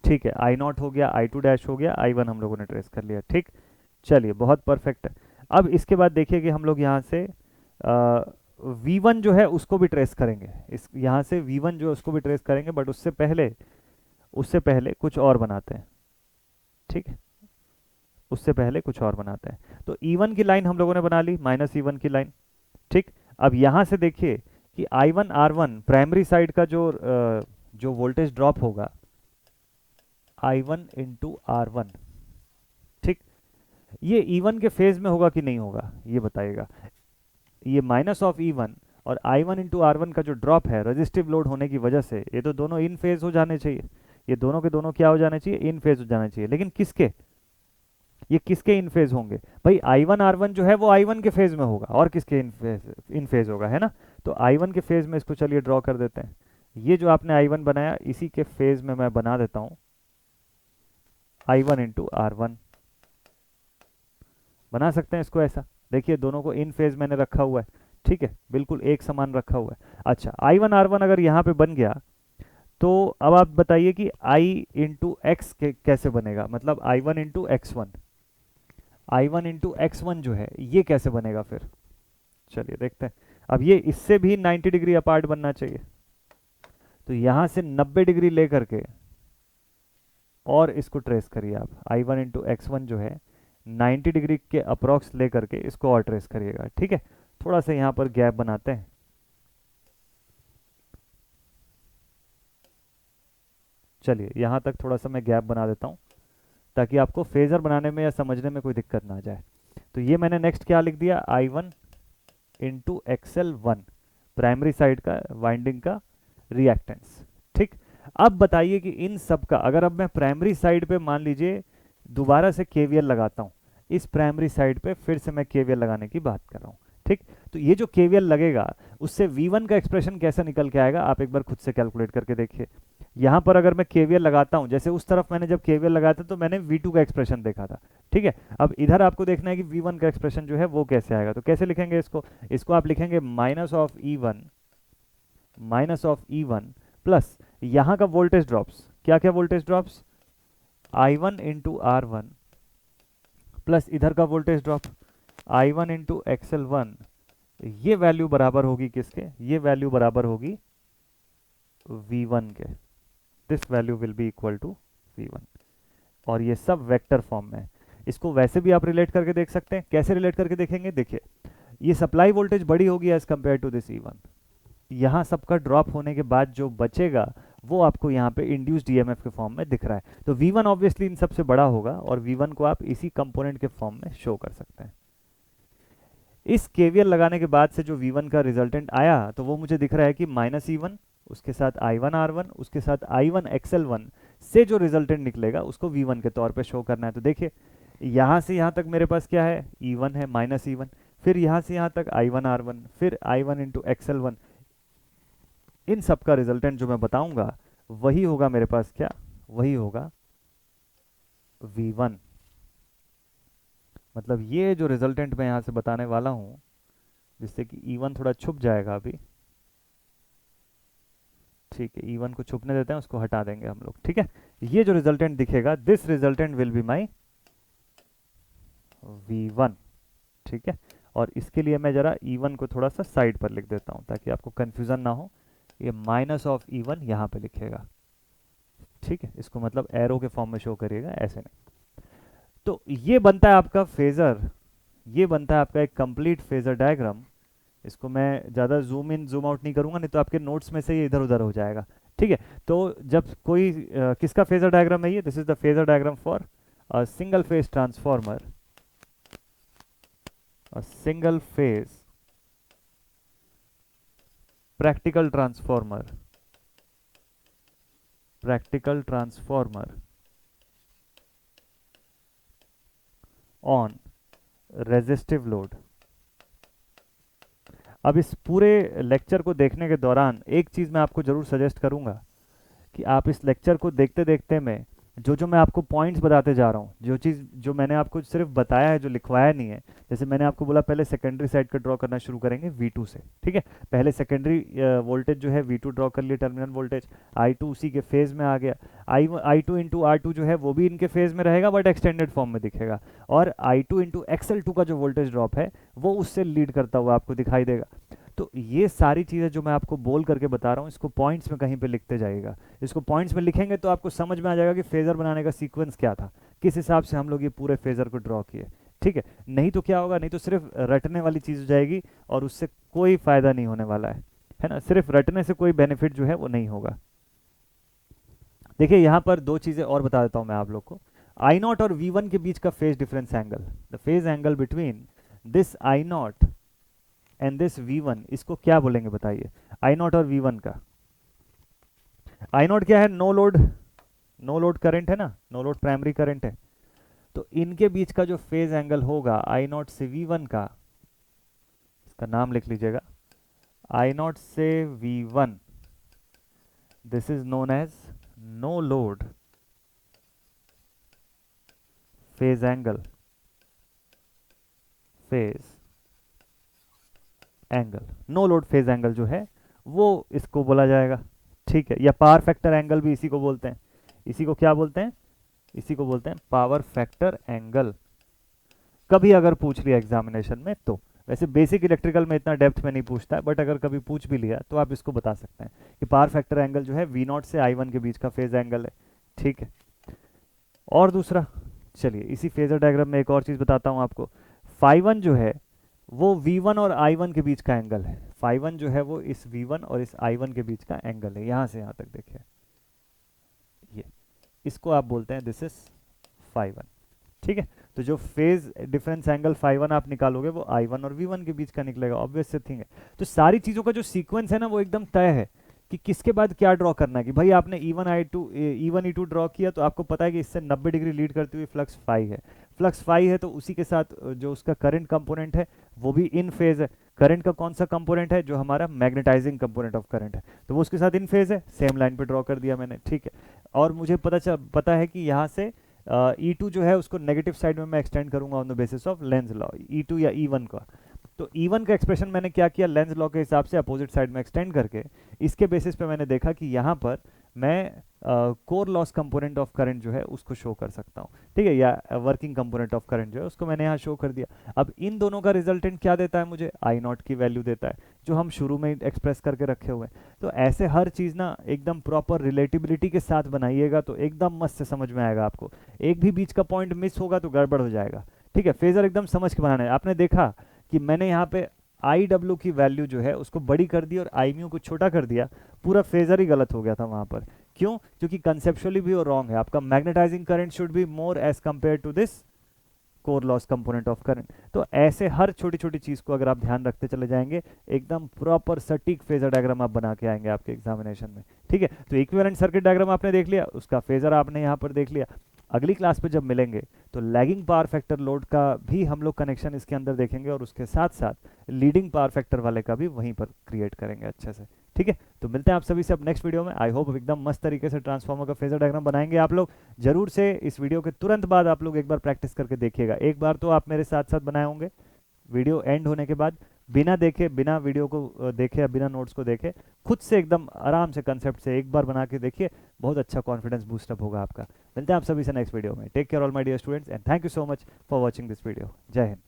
ठीक है। I0 हो गया, I2 डैश हो गया, I1 हम लोगों ने ट्रेस कर लिया, ठीक। चलिए बहुत परफेक्ट है। अब इसके बाद देखिए कि हम लोग यहाँ से V1 जो है उसको भी ट्रेस करेंगे, इस यहाँ से V1 जो है उसको भी ट्रेस करेंगे, बट उससे पहले कुछ और बनाते हैं, ठीक है। उससे पहले कुछ और बनाते हैं। तो E1 की लाइन हम लोगों ने बना ली, माइनस E1 की लाइन, ठीक। अब यहाँ से देखिए कि I1 R1 प्राइमरी साइड का जो वोल्टेज ड्रॉप होगा I1 इंटू R1, ठीक। ये E1 के फेज में होगा कि नहीं होगा ये बताइएगा। ये माइनस ऑफ E1 और I1 इंटू R1 का जो ड्रॉप है रेजिस्टिव लोड होने की वजह से, ये तो दोनों इन फेज हो जाने चाहिए, ये दोनों के दोनों क्या हो जाने चाहिए, इन फेज हो जाने चाहिए। लेकिन किसके, ये किसके इन फेज होंगे भाई, I1 R1 जो है वो I1 के फेज में होगा, और किसके इन फेज होगा, है ना। तो I1 के फेज में इसको चलिए ड्रॉ कर देते हैं। ये जो आपने I1 बनाया इसी के फेज में मैं बना देता हूँ I1 इंटू R1, बना सकते हैं इसको ऐसा। देखिए दोनों को इन फेज मैंने रखा हुआ है, ठीक है, बिल्कुल एक समान रखा हुआ है। अच्छा I1 R1 अगर यहाँ पे बन गया तो अब आप बताइए कि I इंटू एक्स कैसे बनेगा, मतलब I1 into X1, I1 into X1 जो है ये कैसे बनेगा फिर, चलिए देखते हैं। अब ये इससे भी 90 डिग्री अपार्ट बनना चाहिए, तो यहाँ से 90 डिग्री लेकर के और इसको ट्रेस करिए आप, I1 इंटू X1 जो है 90 डिग्री के अप्रॉक्स लेकर के इसको और ट्रेस करिएगा, ठीक है। थोड़ा सा यहाँ पर गैप बनाते हैं, चलिए यहाँ तक थोड़ा सा मैं गैप बना देता हूँ ताकि आपको फेजर बनाने में या समझने में कोई दिक्कत ना आ जाए। तो ये मैंने नेक्स्ट क्या लिख दिया, I1 into XL1 primary side का वाइंडिंग का रिएक्टेंस। ठीक, अब बताइए कि इन सब का अगर अब मैं प्राइमरी साइड पे मान लीजिए दोबारा से केवीएल लगाता हूँ, इस प्राइमरी साइड पे फिर से मैं केवीएल लगाने की बात कर रहा हूँ। ठीक, तो ये जो केवीएल लगेगा उससे V1 का एक्सप्रेशन कैसा निकल के आएगा आप एक बार खुद से कैलकुलेट करके देखिए। यहाँ पर अगर मैं केवीएल लगाता हूँ, जैसे उस तरफ मैंने जब केवीएल लगाया था तो मैंने V2 का एक्सप्रेशन देखा था। ठीक है, अब इधर आपको देखना है कि V1 का एक्सप्रेशन जो है वो कैसे आएगा। तो कैसे लिखेंगे इसको, इसको आप लिखेंगे माइनस ऑफ E1 प्लस यहाँ का वोल्टेज ड्रॉप्स, क्या क्या voltage drops, I1 into R1 plus इधर का voltage drop I1 into XL1, ये वैल्यू बराबर होगी किसके, ये वैल्यू बराबर होगी V1 के। This value will be equal to V1 और ये सब वेक्टर फॉर्म में है। इसको वैसे भी आप रिलेट करके देख सकते हैं। कैसे रिलेट करके देखेंगे, देखिए ये सप्लाई वोल्टेज बड़ी होगी as compared to this E1, यहाँ सबका ड्रॉप होने के बाद जो बचेगा वो आपको यहाँ पे इंड्यूस्ड ईएमएफ के फॉर्म में दिख रहा है। तो V1 ऑब्वियसली इन सबसे बड़ा होगा और V1 को आप इसी कंपोनेंट के फॉर्म में शो कर सकते हैं। इस केवीएल लगाने के बाद से जो V1 का रिजल्टेंट आया तो वो मुझे दिख रहा है कि -E1 उसके साथ I1 R1 उसके साथ I1 XL1 से जो रिजल्टेंट निकलेगा उसको V1 के तौर पे शो करना है। तो देखिए यहाँ से यहाँ तक मेरे पास क्या है, E1 है -E1, फिर यहाँ से यहाँ तक I1 R1, फिर I1 इंटू XL1, इन सब का रिजल्टेंट जो मैं बताऊंगा वही होगा मेरे पास क्या, वही होगा V1। मतलब ये जो रिजल्टेंट मैं यहाँ से बताने वाला हूँ जिससे कि E1 थोड़ा छुप जाएगा अभी, ठीक है E1 को छुपने देते हैं, उसको हटा देंगे हम लोग। ठीक है, ये जो रिजल्टेंट दिखेगा this resultant will be my V1। ठीक है, और इसके लिए मैं जरा E1 को थोड़ा सा साइड पर लिख देता हूँ ताकि आपको कंफ्यूजन ना हो। ये माइनस ऑफ E1 यहाँ पे लिखेगा, ठीक है, इसको मतलब एरो के फॉर्म में शो करिएगा, ऐसे नहीं। तो ये बनता है आपका फेजर, ये बनता है आपका एक कंप्लीट फेजर डायग्राम। इसको मैं ज़्यादा जूम इन जूम आउट नहीं करूंगा, नहीं तो आपके नोट्स में से ये इधर उधर हो जाएगा। ठीक है, तो जब कोई किसका फेजर डायग्राम है ये, this is the phasor diagram for a single phase transformer, a single phase practical transformer on resistive load। अब इस पूरे लेक्चर को देखने के दौरान एक चीज़ मैं आपको ज़रूर सजेस्ट करूंगा कि आप इस लेक्चर को देखते देखते में जो जो मैं आपको पॉइंट्स बताते जा रहा हूँ, जो चीज़ जो मैंने आपको सिर्फ बताया है, जो लिखवाया नहीं है, जैसे मैंने आपको बोला पहले सेकेंडरी साइड का ड्रॉ करना शुरू करेंगे V2 से। ठीक है, पहले सेकेंडरी वोल्टेज जो है V2 ड्रॉ कर लिए, टर्मिनल वोल्टेज I2 उसी के फेज में आ गया, I2 इंटू R2 जो है वो भी इनके फेज में रहेगा बट एक्सटेंडेड फॉर्म में दिखेगा, और I2 इंटू XL2 का जो वोल्टेज ड्रॉप है वो उससे लीड करता हुआ आपको दिखाई देगा। तो ये सारी चीज़ें जो मैं आपको बोल करके बता रहा हूँ इसको पॉइंट्स में कहीं पे लिखते जाइएगा। इसको पॉइंट्स में लिखेंगे तो आपको समझ में आ जाएगा कि फेज़र बनाने का सीक्वेंस क्या था, किस हिसाब से हम लोग ये पूरे फेज़र को ड्रॉ किए। ठीक है, नहीं तो क्या होगा, नहीं तो सिर्फ रटने वाली चीज़ हो जाएगी और उससे कोई फ़ायदा नहीं होने वाला है ना, सिर्फ रटने से कोई बेनिफिट जो है वो नहीं होगा। देखिए यहाँ पर दो चीज़ें और बता देता हूँ मैं आप लोग को। I0 और V1 के बीच का phase difference angle, the phase angle between this I0 and this V1, इसको क्या बोलेंगे बताइए, I0 और V1 का। I0 क्या है, नो लोड करंट है ना, नो लोड प्राइमरी करंट है। तो इनके बीच का जो फेज एंगल होगा I0 से V1 का, इसका नाम लिख लीजिएगा, I0 से V1, this is known as no load phase angle, no load phase angle जो है वो इसको बोला जाएगा। ठीक है, या पावर फैक्टर एंगल भी इसी को बोलते हैं, इसी को क्या बोलते हैं, इसी को बोलते हैं पावर फैक्टर एंगल। कभी अगर पूछ लिया एग्जामिनेशन में तो, वैसे बेसिक इलेक्ट्रिकल में इतना डेप्थ में नहीं पूछता है, बट अगर कभी पूछ भी लिया तो आप इसको बता सकते हैं कि पावर फैक्टर एंगल जो है V0 से I1 के बीच का फेज एंगल है। ठीक है, और दूसरा, चलिए इसी फेजर डायग्राम में एक और चीज़ बताता हूँ आपको। φ1 जो है वो V1 और I1 के बीच का एंगल है, φ1 जो है वो इस V1 और इस I1 के बीच का एंगल है, यहाँ से यहाँ तक देखिए, इसको आप बोलते हैं दिस इज फाई वन। ठीक है, तो जो phase difference angle phi one आप निकालोगे वो आई वन और वी वन के बीच का निकलेगा, ऑब्वियस से थिंग है। तो सारी चीज़ों का जो सीक्वेंस है ना वो एकदम तय है कि किसके बाद क्या ड्रॉ करना है। कि भाई आपने E1 E2 ड्रॉ किया तो आपको पता है कि इससे 90 डिग्री लीड करती हुई फ्लक्स फाई है, फ्लक्स फाई है तो उसी के साथ जो उसका करंट कंपोनेंट है वो भी इन फेज है। करंट का कौन सा कंपोनेंट है, जो हमारा मैग्नेटाइजिंग कंपोनेंट ऑफ करंट है, तो वो उसके साथ इन फेज है, सेम लाइन पे ड्रॉ कर दिया मैंने। ठीक है, और मुझे पता है कि यहाँ से E2 जो है उसको नेगेटिव साइड में मैं एक्सटेंड करूंगा on the basis of Lenz law, E2 या E1 का। तो E1 का एक्सप्रेशन मैंने क्या किया, लेंज लॉ के हिसाब से अपोजिट साइड में एक्सटेंड करके इसके बेसिस पे मैंने देखा कि यहाँ पर मैं core loss component of current जो है उसको शो कर सकता हूँ। ठीक है, या वर्किंग कंपोनेंट ऑफ करंट जो है उसको मैंने यहाँ शो कर दिया। अब इन दोनों का रिजल्टेंट क्या देता है मुझे, आई नॉट की वैल्यू देता है जो हम शुरू में एक्सप्रेस करके रखे हुए हैं। तो ऐसे हर चीज़ ना एकदम प्रॉपर रिलेटिबिलिटी के साथ बनाइएगा तो एकदम मस्त से समझ में आएगा आपको। एक भी बीच का पॉइंट मिस होगा तो गड़बड़ हो जाएगा। ठीक है, फेजर एकदम समझ के बनाना है। आपने देखा कि मैंने यहाँ पे आई डब्ल्यू की वैल्यू जो है उसको बड़ी कर दी और आई म्यू को छोटा कर दिया, पूरा फेजर ही गलत हो गया था वहां पर। क्यों, क्योंकि कंसेप्चुअली भी वो रॉन्ग है। आपका magnetising current should be more as compared to this core loss component of current. तो ऐसे हर छोटी छोटी चीज को अगर आप ध्यान रखते चले जाएंगे एकदम प्रॉपर सटीक फेजर डायग्राम आप बना के आएंगे आपके एग्जामिनेशन में। ठीक है, तो इक्विवेलेंट सर्किट डायग्राम आपने देख लिया, उसका फेजर आपने यहाँ पर देख लिया। अगली क्लास पे जब मिलेंगे तो लैगिंग पावर फैक्टर लोड का भी हम लोग कनेक्शन इसके अंदर देखेंगे और उसके साथ साथ लीडिंग पावर फैक्टर वाले का भी वहीं पर क्रिएट करेंगे अच्छे से। ठीक है, तो मिलते हैं आप सभी से अब नेक्स्ट वीडियो में। आई होप एकदम मस्त तरीके से ट्रांसफार्मर का फेजर डायग्राम बनाएंगे आप लोग। जरूर से इस वीडियो के तुरंत बाद आप लोग एक बार प्रैक्टिस करके देखिएगा। एक बार तो आप मेरे साथ साथ बनाए होंगे, वीडियो एंड होने के बाद बिना देखे, बिना वीडियो को देखे या बिना नोट्स को देखे खुद से एकदम आराम से कंसेप्ट से एक बार बना के देखिए, बहुत अच्छा कॉन्फिडेंस बूस्टअप होगा आपका। मिलते हैं आप सभी से नेक्स्ट वीडियो में। Take care all my dear students and thank you so much for watching this video. Jai Hind.